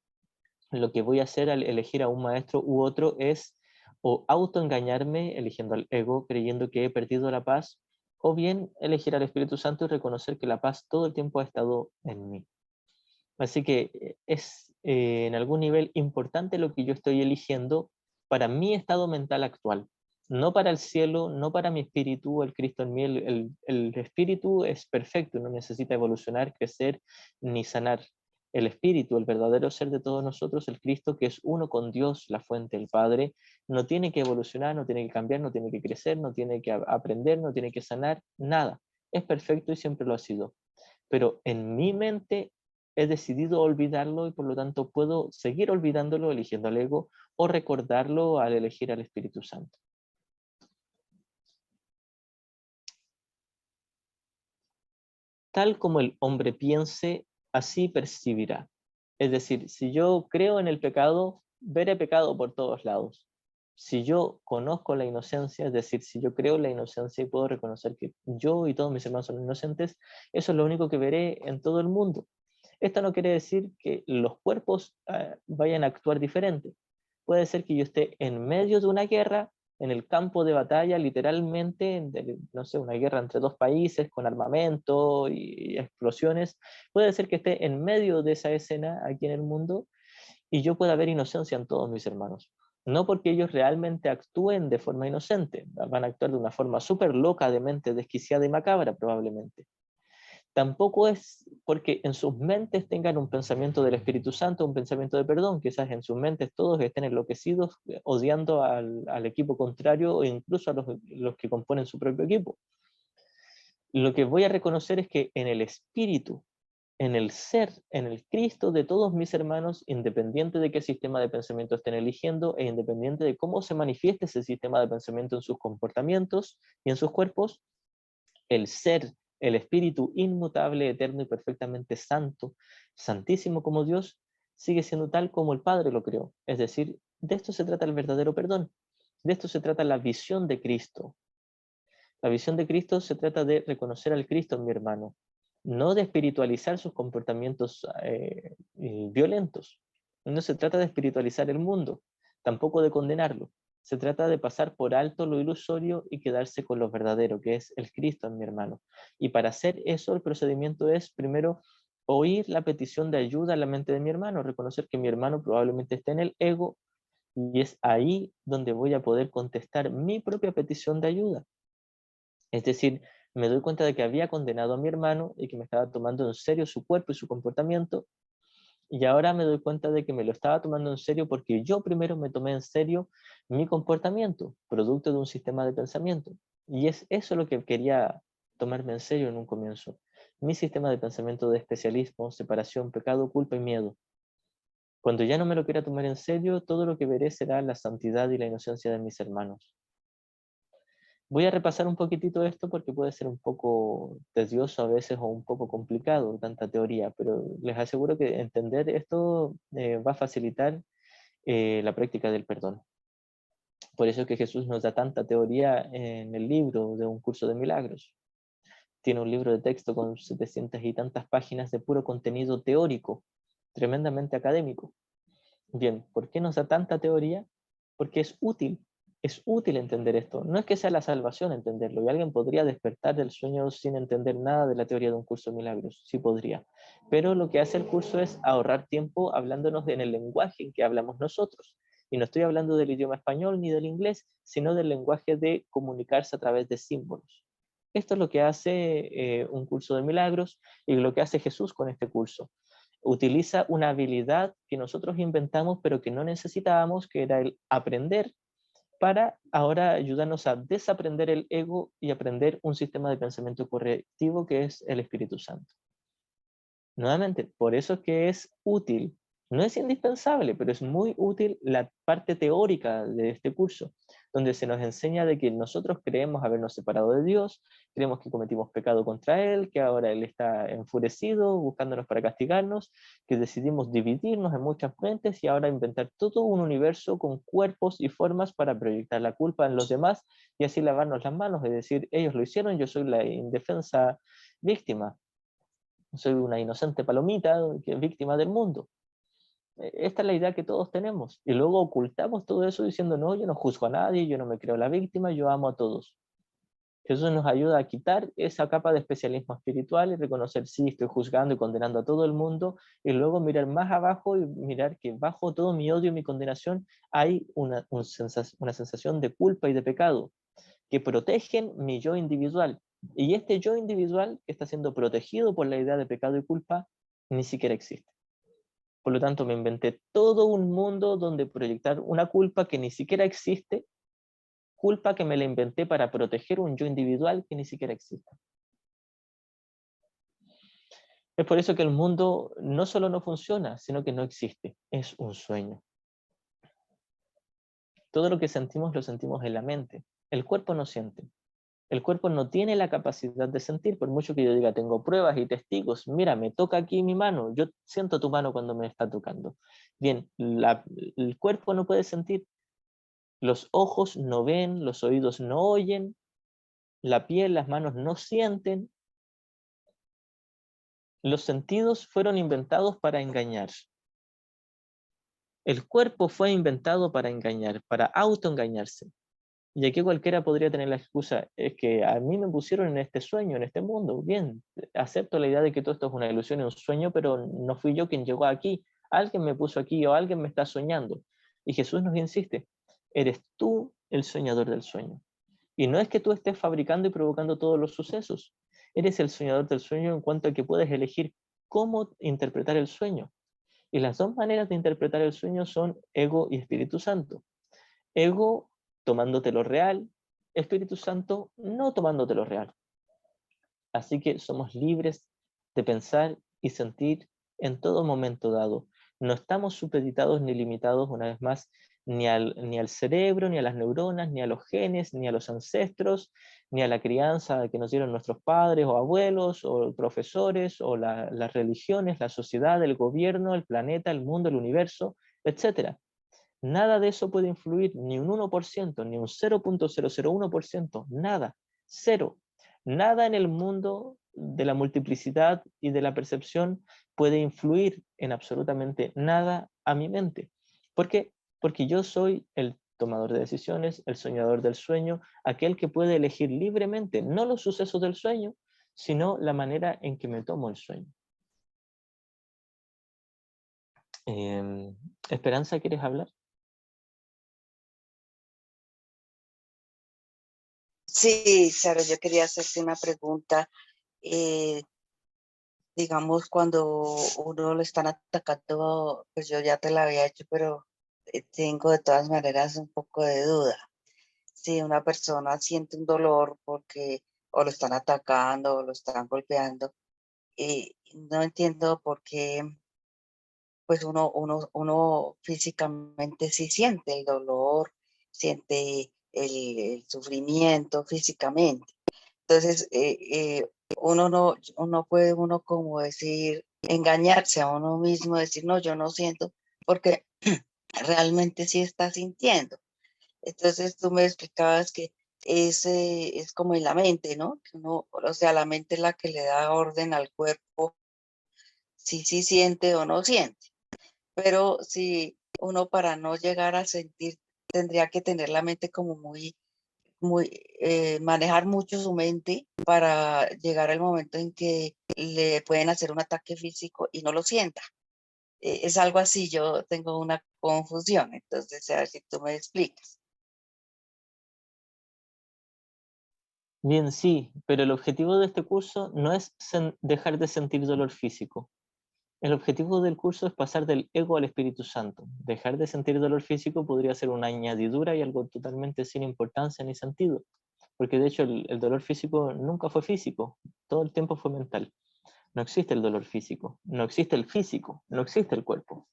S1: Lo que voy a hacer al elegir a un maestro u otro es o autoengañarme eligiendo al ego, creyendo que he perdido la paz, o bien elegir al Espíritu Santo y reconocer que la paz todo el tiempo ha estado en mí. Así que es en algún nivel importante lo que yo estoy eligiendo para mi estado mental actual. No para el cielo, no para mi espíritu, el Cristo en mí. El espíritu es perfecto, no necesita evolucionar, crecer ni sanar. El espíritu, el verdadero ser de todos nosotros, el Cristo que es uno con Dios, la fuente, el Padre, no tiene que evolucionar, no tiene que cambiar, no tiene que crecer, no tiene que aprender, no tiene que sanar, nada. Es perfecto y siempre lo ha sido. Pero en mi mente he decidido olvidarlo y por lo tanto puedo seguir olvidándolo eligiendo al ego o recordarlo al elegir al Espíritu Santo. Tal como el hombre piense, así percibirá. Es decir, si yo creo en el pecado, veré pecado por todos lados. Si yo conozco la inocencia, es decir, si yo creo en la inocencia y puedo reconocer que yo y todos mis hermanos son inocentes, eso es lo único que veré en todo el mundo. Esto no quiere decir que los cuerpos vayan a actuar diferente. Puede ser que yo esté en medio de una guerra, en el campo de batalla, literalmente, no sé, una guerra entre dos países con armamento y explosiones. Puede ser que esté en medio de esa escena aquí en el mundo y yo pueda ver inocencia en todos mis hermanos. No porque ellos realmente actúen de forma inocente, van a actuar de una forma súper loca, de mente desquiciada y macabra probablemente. Tampoco es porque en sus mentes tengan un pensamiento del Espíritu Santo, un pensamiento de perdón. Quizás en sus mentes todos estén enloquecidos, odiando al equipo contrario o incluso a los que componen su propio equipo. Lo que voy a reconocer es que en el Espíritu, en el ser, en el Cristo de todos mis hermanos, independiente de qué sistema de pensamiento estén eligiendo e independiente de cómo se manifieste ese sistema de pensamiento en sus comportamientos y en sus cuerpos, el ser, el espíritu inmutable, eterno y perfectamente santo, santísimo como Dios, sigue siendo tal como el Padre lo creó. Es decir, de esto se trata el verdadero perdón. De esto se trata la visión de Cristo. La visión de Cristo se trata de reconocer al Cristo en mi hermano, no de espiritualizar sus comportamientos violentos. No se trata de espiritualizar el mundo, tampoco de condenarlo. Se trata de pasar por alto lo ilusorio y quedarse con lo verdadero, que es el Cristo en mi hermano. Y para hacer eso, el procedimiento es primero oír la petición de ayuda en la mente de mi hermano, reconocer que mi hermano probablemente esté en el ego, y es ahí donde voy a poder contestar mi propia petición de ayuda. Es decir, me doy cuenta de que había condenado a mi hermano y que me estaba tomando en serio su cuerpo y su comportamiento, y ahora me doy cuenta de que me lo estaba tomando en serio porque yo primero me tomé en serio mi comportamiento, producto de un sistema de pensamiento. Y es eso lo que quería tomarme en serio en un comienzo. Mi sistema de pensamiento de especialismo, separación, pecado, culpa y miedo. Cuando ya no me lo quiera tomar en serio, todo lo que veré será la santidad y la inocencia de mis hermanos. Voy a repasar un poquitito esto porque puede ser un poco tedioso a veces o un poco complicado, tanta teoría, pero les aseguro que entender esto va a facilitar la práctica del perdón. Por eso es que Jesús nos da tanta teoría en el libro de un curso de milagros. Tiene un libro de texto con 700 y tantas páginas de puro contenido teórico, tremendamente académico. Bien, ¿por qué nos da tanta teoría? Porque es útil entender esto. No es que sea la salvación entenderlo, y alguien podría despertar del sueño sin entender nada de la teoría de un curso de milagros, sí podría. Pero lo que hace el curso es ahorrar tiempo hablándonos en el lenguaje en que hablamos nosotros. Y no estoy hablando del idioma español ni del inglés, sino del lenguaje de comunicarse a través de símbolos. Esto es lo que hace un curso de milagros y lo que hace Jesús con este curso. Utiliza una habilidad que nosotros inventamos pero que no necesitábamos, que era el aprender, para ahora ayudarnos a desaprender el ego y aprender un sistema de pensamiento correctivo que es el Espíritu Santo. Nuevamente, por eso es que es útil. No es indispensable, pero es muy útil la parte teórica de este curso, donde se nos enseña de que nosotros creemos habernos separado de Dios, creemos que cometimos pecado contra Él, que ahora Él está enfurecido, buscándonos para castigarnos, que decidimos dividirnos en muchas mentes y ahora inventar todo un universo con cuerpos y formas para proyectar la culpa en los demás y así lavarnos las manos, es decir, ellos lo hicieron, yo soy la indefensa víctima. Soy una inocente palomita que es víctima del mundo. Esta es la idea que todos tenemos. Y luego ocultamos todo eso diciendo, no, yo no juzgo a nadie, yo no me creo la víctima, yo amo a todos. Jesús nos ayuda a quitar esa capa de especialismo espiritual y reconocer, sí, estoy juzgando y condenando a todo el mundo, y luego mirar más abajo y mirar que bajo todo mi odio y mi condenación hay una sensación de culpa y de pecado que protegen mi yo individual. Y este yo individual que está siendo protegido por la idea de pecado y culpa ni siquiera existe. Por lo tanto, me inventé todo un mundo donde proyectar una culpa que ni siquiera existe, culpa que me la inventé para proteger un yo individual que ni siquiera existe. Es por eso que el mundo no solo no funciona, sino que no existe. Es un sueño. Todo lo que sentimos lo sentimos en la mente. El cuerpo no siente. El cuerpo no tiene la capacidad de sentir, por mucho que yo diga, tengo pruebas y testigos, mira, me toca aquí mi mano, yo siento tu mano cuando me está tocando. Bien, el cuerpo no puede sentir, los ojos no ven, los oídos no oyen, la piel, las manos no sienten. Los sentidos fueron inventados para engañar. El cuerpo fue inventado para engañar, para autoengañarse. Y aquí cualquiera podría tener la excusa, es que a mí me pusieron en este sueño, en este mundo. Bien, acepto la idea de que todo esto es una ilusión y un sueño, pero no fui yo quien llegó aquí. Alguien me puso aquí o alguien me está soñando. Y Jesús nos insiste, eres tú el soñador del sueño. Y no es que tú estés fabricando y provocando todos los sucesos. Eres el soñador del sueño en cuanto a que puedes elegir cómo interpretar el sueño. Y las dos maneras de interpretar el sueño son ego y Espíritu Santo. Ego tomándote lo real, Espíritu Santo no tomándote lo real. Así que somos libres de pensar y sentir en todo momento dado. No estamos supeditados ni limitados, una vez más, ni al cerebro, ni a las neuronas, ni a los genes, ni a los ancestros, ni a la crianza que nos dieron nuestros padres o abuelos o profesores o las religiones, la sociedad, el gobierno, el planeta, el mundo, el universo, etcétera. Nada de eso puede influir, ni un 1%, ni un 0.001%, nada, cero. Nada en el mundo de la multiplicidad y de la percepción puede influir en absolutamente nada a mi mente. ¿Por qué? Porque yo soy el tomador de decisiones, el soñador del sueño, aquel que puede elegir libremente, no los sucesos del sueño, sino la manera en que me tomo el sueño. Esperanza, ¿quieres hablar?
S2: Sí, Sara, yo quería hacerte una pregunta. Eh, digamos, cuando uno lo están atacando, pues yo ya te la había hecho, pero tengo de todas maneras un poco de duda. Si una persona siente un dolor porque o lo están atacando o lo están golpeando, no entiendo por qué, pues uno físicamente sí siente el dolor, siente el sufrimiento físicamente. Entonces, uno puede como decir, engañarse a uno mismo, decir, no, yo no siento, porque realmente sí está sintiendo. Entonces, tú me explicabas que es como en la mente, ¿no? Que uno, o sea, la mente es la que le da orden al cuerpo, si sí siente o no siente. Pero si uno para no llegar a sentir, tendría que tener la mente como manejar mucho su mente para llegar al momento en que le pueden hacer un ataque físico y no lo sienta. Es algo así, yo tengo una confusión, entonces a ver si tú me explicas.
S1: Bien, sí, pero el objetivo de este curso no es dejar de sentir dolor físico. El objetivo del curso es pasar del ego al Espíritu Santo. Dejar de sentir dolor físico podría ser una añadidura y algo totalmente sin importancia ni sentido, porque de hecho el dolor físico nunca fue físico, todo el tiempo fue mental. No existe el dolor físico, no existe el físico, no existe el cuerpo.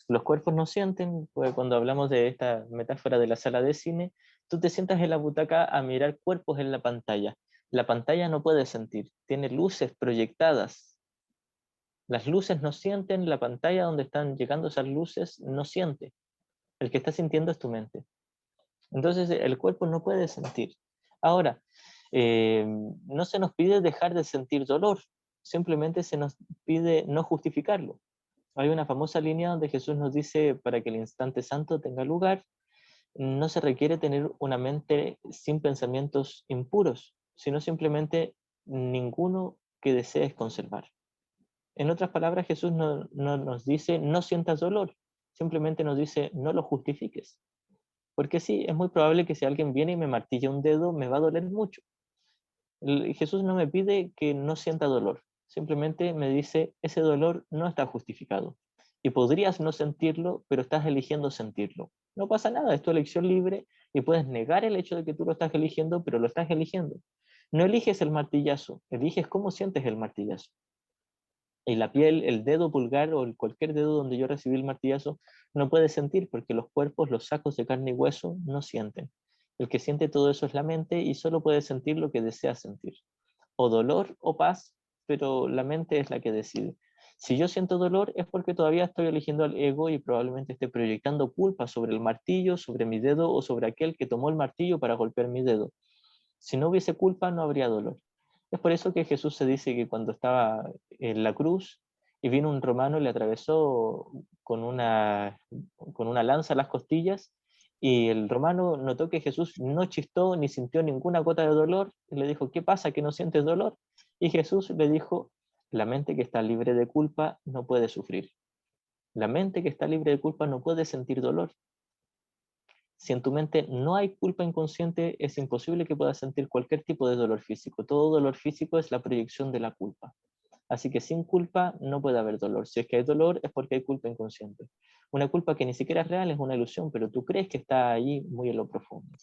S1: Los cuerpos no sienten, pues cuando hablamos de esta metáfora de la sala de cine, tú te sientas en la butaca a mirar cuerpos en la pantalla. La pantalla no puede sentir, tiene luces proyectadas. Las luces no sienten, la pantalla donde están llegando esas luces no siente. El que está sintiendo es tu mente. Entonces el cuerpo no puede sentir. Ahora, no se nos pide dejar de sentir dolor, simplemente se nos pide no justificarlo. Hay una famosa línea donde Jesús nos dice, para que el instante santo tenga lugar, no se requiere tener una mente sin pensamientos impuros, sino simplemente ninguno que desees conservar. En otras palabras, Jesús no nos dice no sientas dolor, simplemente nos dice no lo justifiques. Porque sí, es muy probable que si alguien viene y me martilla un dedo, me va a doler mucho. Jesús no me pide que no sienta dolor, simplemente me dice ese dolor no está justificado. Y podrías no sentirlo, pero estás eligiendo sentirlo. No pasa nada, es tu elección libre y puedes negar el hecho de que tú lo estás eligiendo, pero lo estás eligiendo. No eliges el martillazo, eliges cómo sientes el martillazo. Y la piel, el dedo pulgar o cualquier dedo donde yo recibí el martillazo no puede sentir porque los cuerpos, los sacos de carne y hueso no sienten. El que siente todo eso es la mente y solo puede sentir lo que desea sentir. O dolor o paz, pero la mente es la que decide. Si yo siento dolor es porque todavía estoy eligiendo al ego y probablemente esté proyectando culpa sobre el martillo, sobre mi dedo o sobre aquel que tomó el martillo para golpear mi dedo. Si no hubiese culpa no habría dolor. Es por eso que Jesús se dice que cuando estaba en la cruz y vino un romano y le atravesó con una lanza las costillas, y el romano notó que Jesús no chistó ni sintió ninguna gota de dolor, y le dijo, ¿qué pasa que no sientes dolor? Y Jesús le dijo, la mente que está libre de culpa no puede sufrir. La mente que está libre de culpa no puede sentir dolor. Si en tu mente no hay culpa inconsciente, es imposible que puedas sentir cualquier tipo de dolor físico. Todo dolor físico es la proyección de la culpa. Así que sin culpa no puede haber dolor. Si es que hay dolor es porque hay culpa inconsciente. Una culpa que ni siquiera es real, es una ilusión, pero tú crees que está ahí muy en lo profundo.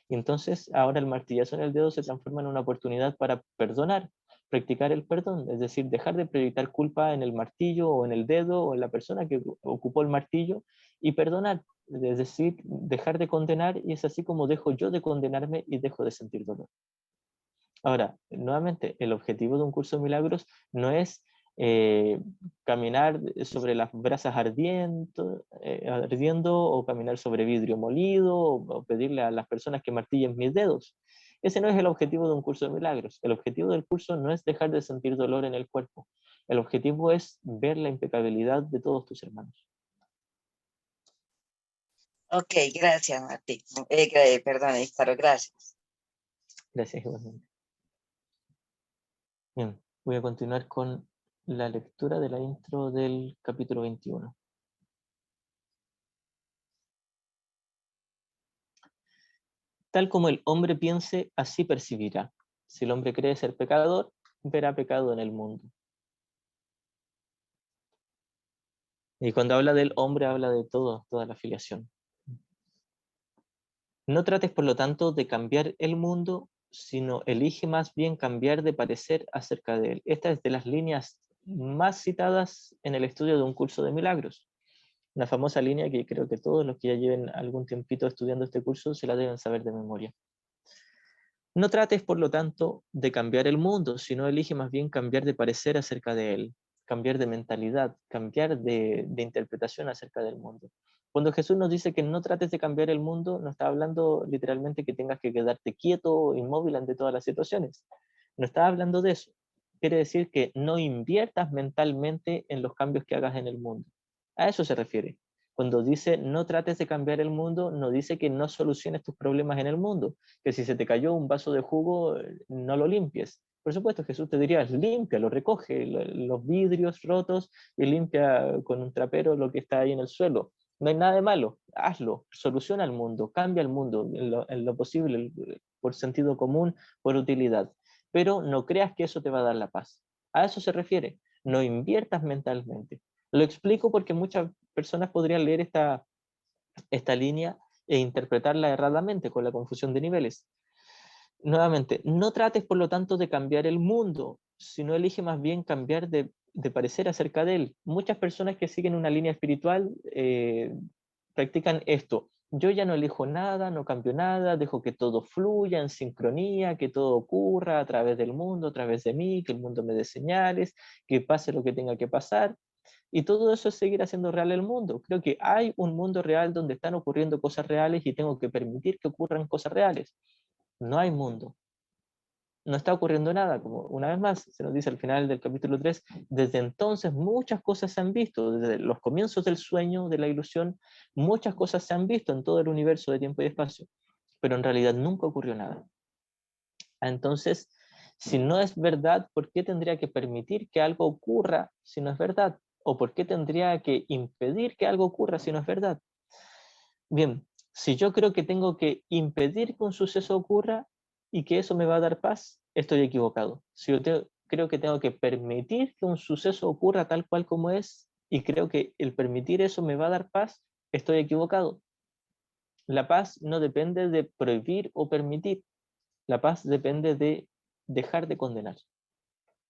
S1: Y entonces ahora el martillazo en el dedo se transforma en una oportunidad para perdonar, practicar el perdón, es decir, dejar de proyectar culpa en el martillo o en el dedo o en la persona que ocupó el martillo y perdonar, es decir, dejar de condenar, y es así como dejo yo de condenarme y dejo de sentir dolor. Ahora, nuevamente, el objetivo de un curso de milagros no es eh, caminar sobre las brasas ardiendo o caminar sobre vidrio molido o pedirle a las personas que martillen mis dedos. Ese no es el objetivo de un curso de milagros. El objetivo del curso no es dejar de sentir dolor en el cuerpo. El objetivo es ver la impecabilidad de todos tus hermanos.
S2: Ok, gracias, Martín. Perdón, Ícaro, gracias.
S1: Gracias, igualmente. Bien, voy a continuar con la lectura de la intro del capítulo 21. Tal como el hombre piense, así percibirá. Si el hombre cree ser pecador, verá pecado en el mundo. Y cuando habla del hombre, habla de toda la filiación. No trates, por lo tanto, de cambiar el mundo, sino elige más bien cambiar de parecer acerca de él. Esta es de las líneas más citadas en el estudio de un curso de milagros. Una famosa línea que creo que todos los que ya lleven algún tiempito estudiando este curso se la deben saber de memoria. No trates, por lo tanto, de cambiar el mundo, sino elige más bien cambiar de parecer acerca de él, cambiar de mentalidad, cambiar de interpretación acerca del mundo. Cuando Jesús nos dice que no trates de cambiar el mundo, no está hablando literalmente que tengas que quedarte quieto, inmóvil ante todas las situaciones. No está hablando de eso. Quiere decir que no inviertas mentalmente en los cambios que hagas en el mundo. A eso se refiere. Cuando dice no trates de cambiar el mundo, no dice que no soluciones tus problemas en el mundo, que si se te cayó un vaso de jugo, no lo limpies. Por supuesto, Jesús te diría, limpia, lo recoge, los vidrios rotos y limpia con un trapero lo que está ahí en el suelo. No hay nada de malo, hazlo, soluciona el mundo, cambia el mundo en lo posible, por sentido común, por utilidad. Pero no creas que eso te va a dar la paz. A eso se refiere, no inviertas mentalmente. Lo explico porque muchas personas podrían leer esta línea e interpretarla erradamente con la confusión de niveles. Nuevamente, no trates por lo tanto de cambiar el mundo, sino elige más bien cambiar de parecer acerca de él. Muchas personas que siguen una línea espiritual practican esto. Yo ya no elijo nada, no cambio nada, dejo que todo fluya en sincronía, que todo ocurra a través del mundo, a través de mí, que el mundo me dé señales, que pase lo que tenga que pasar. Y todo eso es seguir haciendo real el mundo. Creo que hay un mundo real donde están ocurriendo cosas reales y tengo que permitir que ocurran cosas reales. No hay mundo. No está ocurriendo nada, como una vez más se nos dice al final del capítulo 3, desde entonces muchas cosas se han visto, desde los comienzos del sueño, de la ilusión, muchas cosas se han visto en todo el universo de tiempo y espacio, pero en realidad nunca ocurrió nada. Entonces, si no es verdad, ¿por qué tendría que permitir que algo ocurra si no es verdad? ¿O por qué tendría que impedir que algo ocurra si no es verdad? Bien, si yo creo que tengo que impedir que un suceso ocurra y que eso me va a dar paz, estoy equivocado. Si yo creo que tengo que permitir que un suceso ocurra tal cual como es y creo que el permitir eso me va a dar paz, estoy equivocado. La paz no depende de prohibir o permitir. La paz depende de dejar de condenar.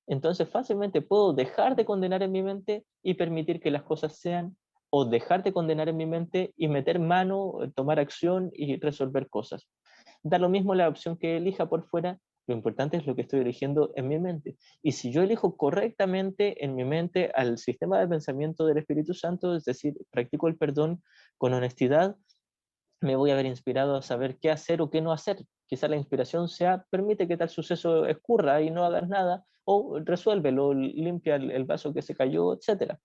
S1: Entonces fácilmente puedo dejar de condenar en mi mente y permitir que las cosas sean, o dejar de condenar en mi mente y meter mano, tomar acción y resolver cosas. Da lo mismo la opción que elija por fuera, lo importante es lo que estoy eligiendo en mi mente. Y si yo elijo correctamente en mi mente al sistema de pensamiento del Espíritu Santo, es decir, practico el perdón con honestidad, me voy a ver inspirado a saber qué hacer o qué no hacer. Quizá la inspiración sea, permite que tal suceso ocurra y no hagas nada, o resuélvelo, limpia el vaso que se cayó, etc.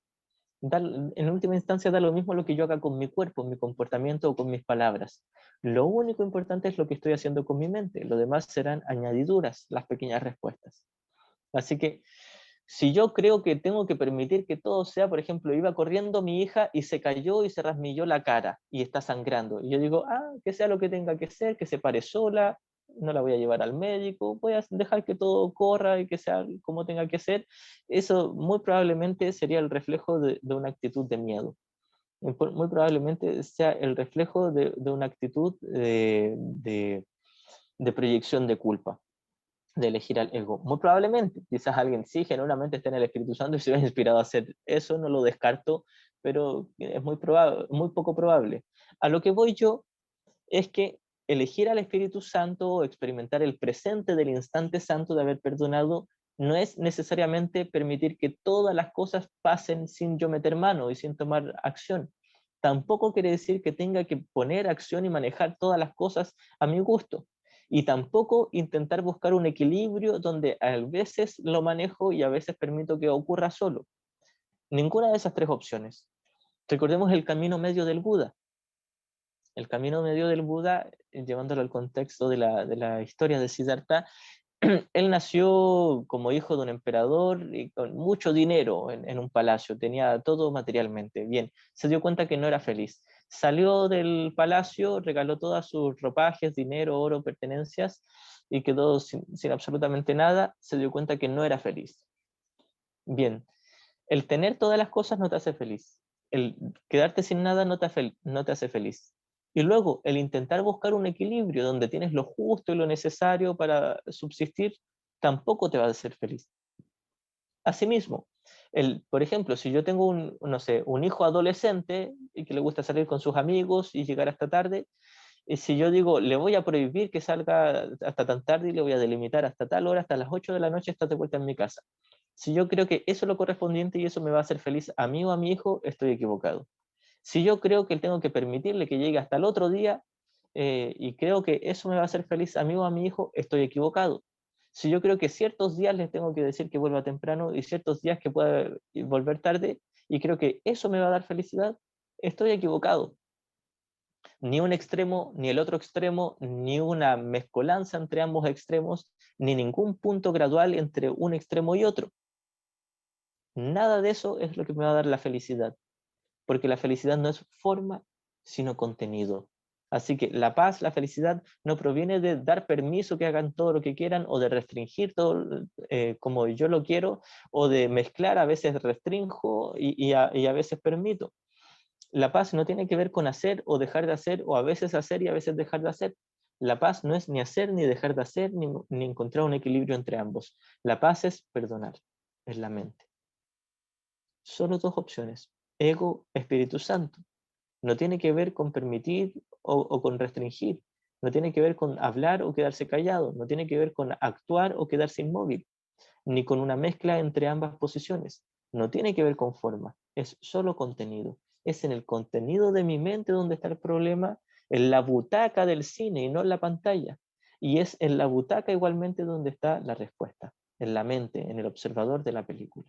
S1: En última instancia da lo mismo lo que yo haga con mi cuerpo, mi comportamiento o con mis palabras. Lo único importante es lo que estoy haciendo con mi mente. Lo demás serán añadiduras, las pequeñas respuestas. Así que si yo creo que tengo que permitir que todo sea, por ejemplo, iba corriendo mi hija y se cayó y se rasmilló la cara y está sangrando. Y yo digo, que sea lo que tenga que ser, que se pare sola, no la voy a llevar al médico, voy a dejar que todo corra y que sea como tenga que ser. Eso muy probablemente sería el reflejo de una actitud de miedo. Muy probablemente sea el reflejo de una actitud de proyección de culpa, de elegir al ego. Muy probablemente, quizás alguien sí, genuinamente está en el Espíritu Santo y se ve inspirado a hacer eso, no lo descarto, pero es muy probable, muy poco probable. A lo que voy yo es que elegir al Espíritu Santo o experimentar el presente del instante santo de haber perdonado no es necesariamente permitir que todas las cosas pasen sin yo meter mano y sin tomar acción. Tampoco quiere decir que tenga que poner acción y manejar todas las cosas a mi gusto. Y tampoco intentar buscar un equilibrio donde a veces lo manejo y a veces permito que ocurra solo. Ninguna de esas tres opciones. Recordemos el camino medio del Buda. El camino medio del Buda, llevándolo al contexto de la historia de Siddhartha, él nació como hijo de un emperador y con mucho dinero en un palacio, tenía todo materialmente. Bien, se dio cuenta que no era feliz. Salió del palacio, regaló todas sus ropajes, dinero, oro, pertenencias y quedó sin absolutamente nada. Se dio cuenta que no era feliz. Bien, el tener todas las cosas no te hace feliz. El quedarte sin nada no te hace feliz. Y luego, el intentar buscar un equilibrio donde tienes lo justo y lo necesario para subsistir, tampoco te va a hacer feliz. Asimismo, por ejemplo, si yo tengo no sé, un hijo adolescente y que le gusta salir con sus amigos y llegar hasta tarde, y si yo digo, le voy a prohibir que salga hasta tan tarde y le voy a delimitar hasta tal hora, hasta las 8 de la noche estás de vuelta en mi casa. Si yo creo que eso es lo correspondiente y eso me va a hacer feliz a mí o a mi hijo, estoy equivocado. Si yo creo que tengo que permitirle que llegue hasta el otro día y creo que eso me va a hacer feliz a mí o a mi hijo, estoy equivocado. Si yo creo que ciertos días les tengo que decir que vuelva temprano y ciertos días que pueda volver tarde y creo que eso me va a dar felicidad, estoy equivocado. Ni un extremo, ni el otro extremo, ni una mezcolanza entre ambos extremos, ni ningún punto gradual entre un extremo y otro. Nada de eso es lo que me va a dar la felicidad, porque la felicidad no es forma, sino contenido. Así que la paz, la felicidad, no proviene de dar permiso que hagan todo lo que quieran o de restringir todo como yo lo quiero o de mezclar, a veces restrinjo y a veces permito. La paz no tiene que ver con hacer o dejar de hacer o a veces hacer y a veces dejar de hacer. La paz no es ni hacer ni dejar de hacer ni encontrar un equilibrio entre ambos. La paz es perdonar, es la mente. Solo dos opciones, ego, Espíritu Santo. No tiene que ver con permitir o con restringir, no tiene que ver con hablar o quedarse callado, no tiene que ver con actuar o quedarse inmóvil, ni con una mezcla entre ambas posiciones. No tiene que ver con forma, es solo contenido. Es en el contenido de mi mente donde está el problema, en la butaca del cine y no en la pantalla. Y es en la butaca igualmente donde está la respuesta, en la mente, en el observador de la película.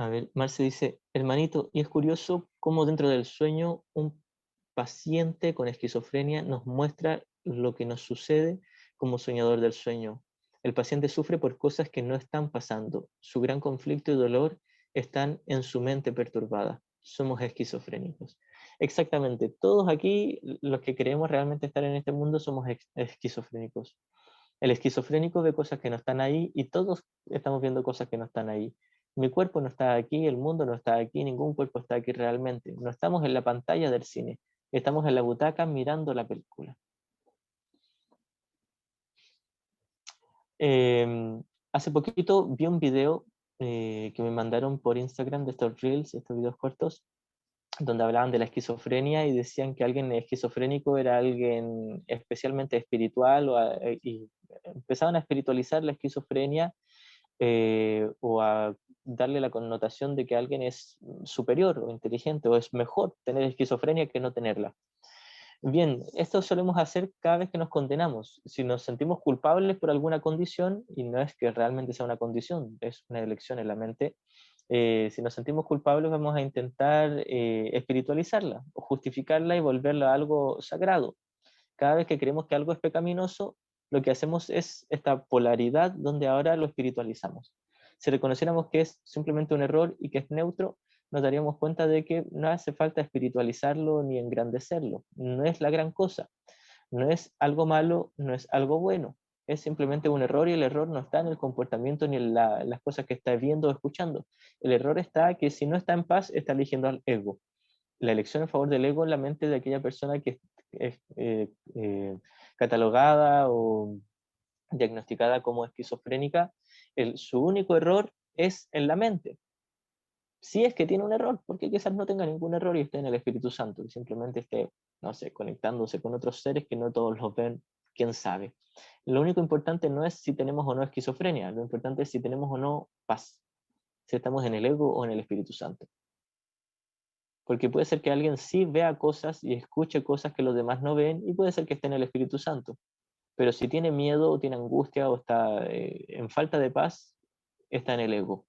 S1: A ver, Marce dice, hermanito, y es curioso cómo dentro del sueño un paciente con esquizofrenia nos muestra lo que nos sucede como soñador del sueño. El paciente sufre por cosas que no están pasando. Su gran conflicto y dolor están en su mente perturbada. Somos esquizofrénicos. Exactamente, todos aquí, los que queremos realmente estar en este mundo, somos esquizofrénicos. El esquizofrénico ve cosas que no están ahí y todos estamos viendo cosas que no están ahí. Mi cuerpo no está aquí, el mundo no está aquí, ningún cuerpo está aquí realmente. No estamos en la pantalla del cine, estamos en la butaca mirando la película. Hace poquito vi un video que me mandaron por Instagram de estos reels, estos videos cortos, donde hablaban de la esquizofrenia y decían que alguien esquizofrénico era alguien especialmente espiritual y empezaban a espiritualizar la esquizofrenia o a darle la connotación de que alguien es superior o inteligente o es mejor tener esquizofrenia que no tenerla. Bien, esto solemos hacer cada vez que nos condenamos. Si nos sentimos culpables por alguna condición, y no es que realmente sea una condición, es una elección en la mente, si nos sentimos culpables vamos a intentar espiritualizarla o justificarla y volverla a algo sagrado. Cada vez que creemos que algo es pecaminoso, lo que hacemos es esta polaridad donde ahora lo espiritualizamos. Si reconociéramos que es simplemente un error y que es neutro, nos daríamos cuenta de que no hace falta espiritualizarlo ni engrandecerlo. No es la gran cosa. No es algo malo, no es algo bueno. Es simplemente un error y el error no está en el comportamiento ni en las cosas que está viendo o escuchando. El error está que si no está en paz, está eligiendo al ego. La elección a favor del ego en la mente de aquella persona que es catalogada o diagnosticada como esquizofrénica, su único error es en la mente. Si es que tiene un error, porque quizás no tenga ningún error y esté en el Espíritu Santo, y simplemente esté, no sé, conectándose con otros seres que no todos los ven, quién sabe. Lo único importante no es si tenemos o no esquizofrenia, lo importante es si tenemos o no paz, si estamos en el ego o en el Espíritu Santo. Porque puede ser que alguien sí vea cosas y escuche cosas que los demás no ven, y puede ser que esté en el Espíritu Santo. Pero si tiene miedo o tiene angustia o está en falta de paz, está en el ego.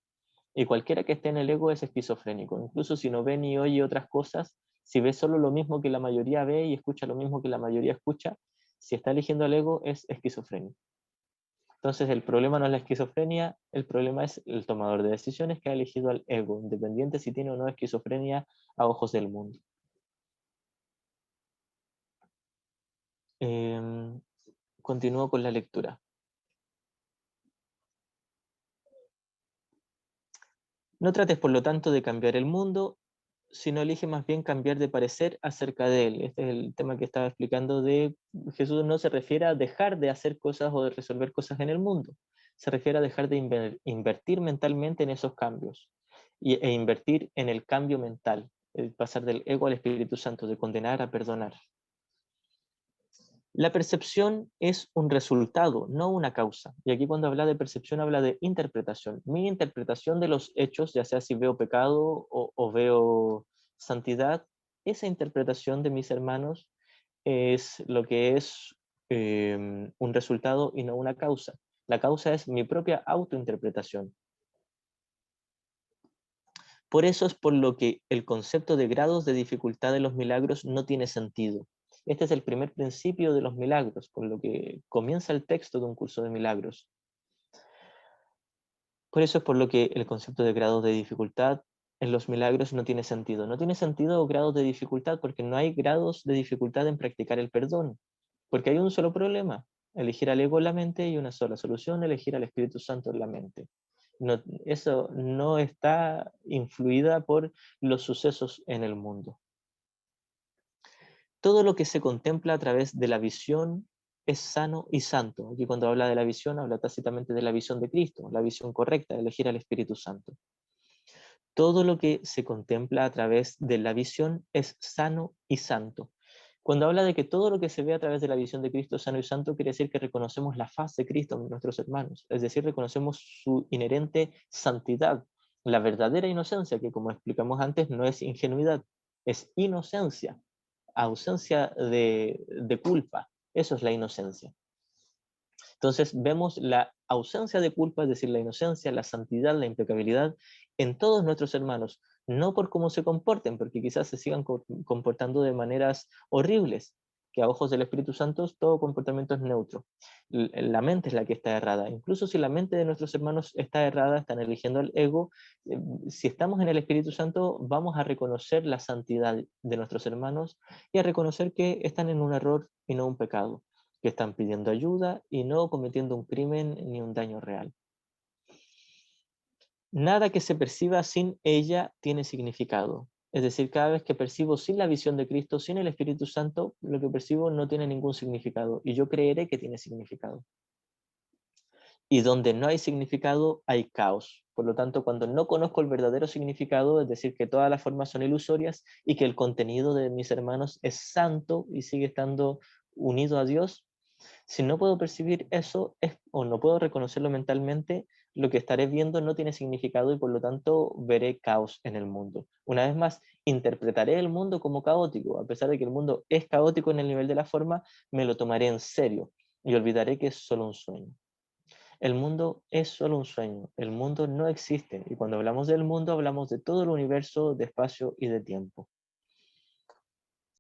S1: Y cualquiera que esté en el ego es esquizofrénico. Incluso si no ve ni oye otras cosas, si ve solo lo mismo que la mayoría ve y escucha lo mismo que la mayoría escucha, si está eligiendo el ego es esquizofrénico. Entonces el problema no es la esquizofrenia, el problema es el tomador de decisiones que ha elegido al ego, independiente si tiene o no esquizofrenia a ojos del mundo. Continúo con la lectura. No trates, por lo tanto, de cambiar el mundo, sino elige más bien cambiar de parecer acerca de él. Este es el tema que estaba explicando de Jesús. No se refiere a dejar de hacer cosas o de resolver cosas en el mundo. Se refiere a dejar de invertir mentalmente en esos cambios e invertir en el cambio mental, el pasar del ego al Espíritu Santo, de condenar a perdonar. La percepción es un resultado, no una causa. Y aquí cuando habla de percepción habla de interpretación. Mi interpretación de los hechos, ya sea si veo pecado o veo santidad, esa interpretación de mis hermanos es lo que es un resultado y no una causa. La causa es mi propia autointerpretación. Por eso es por lo que el concepto de grados de dificultad de los milagros no tiene sentido. Este es el primer principio de los milagros, con lo que comienza el texto de un curso de milagros. Por eso es por lo que el concepto de grados de dificultad en los milagros no tiene sentido. No tiene sentido grados de dificultad porque no hay grados de dificultad en practicar el perdón. Porque hay un solo problema, elegir al ego en la mente, y una sola solución, elegir al Espíritu Santo en la mente. No, eso no está influida por los sucesos en el mundo. Todo lo que se contempla a través de la visión es sano y santo. Aquí cuando habla de la visión, habla tácitamente de la visión de Cristo, la visión correcta, elegir al Espíritu Santo. Todo lo que se contempla a través de la visión es sano y santo. Cuando habla de que todo lo que se ve a través de la visión de Cristo es sano y santo, quiere decir que reconocemos la faz de Cristo en nuestros hermanos, es decir, reconocemos su inherente santidad, la verdadera inocencia, que como explicamos antes no es ingenuidad, es inocencia, ausencia de culpa, eso es la inocencia. Entonces vemos la ausencia de culpa, es decir, la inocencia, la santidad, la impecabilidad en todos nuestros hermanos, no por cómo se comporten, porque quizás se sigan comportando de maneras horribles, que a ojos del Espíritu Santo todo comportamiento es neutro. La mente es la que está errada. Incluso si la mente de nuestros hermanos está errada, están eligiendo el ego, si estamos en el Espíritu Santo, vamos a reconocer la santidad de nuestros hermanos y a reconocer que están en un error y no un pecado, que están pidiendo ayuda y no cometiendo un crimen ni un daño real. Nada que se perciba sin ella tiene significado. Es decir, cada vez que percibo sin la visión de Cristo, sin el Espíritu Santo, lo que percibo no tiene ningún significado y yo creeré que tiene significado. Y donde no hay significado, hay caos. Por lo tanto, cuando no conozco el verdadero significado, es decir, que todas las formas son ilusorias y que el contenido de mis hermanos es santo y sigue estando unido a Dios, si no puedo percibir eso o no puedo reconocerlo mentalmente, lo que estaré viendo no tiene significado y por lo tanto veré caos en el mundo. Una vez más, interpretaré el mundo como caótico. A pesar de que el mundo es caótico en el nivel de la forma, me lo tomaré en serio y olvidaré que es solo un sueño. El mundo es solo un sueño, el mundo no existe y cuando hablamos del mundo hablamos de todo el universo, de espacio y de tiempo.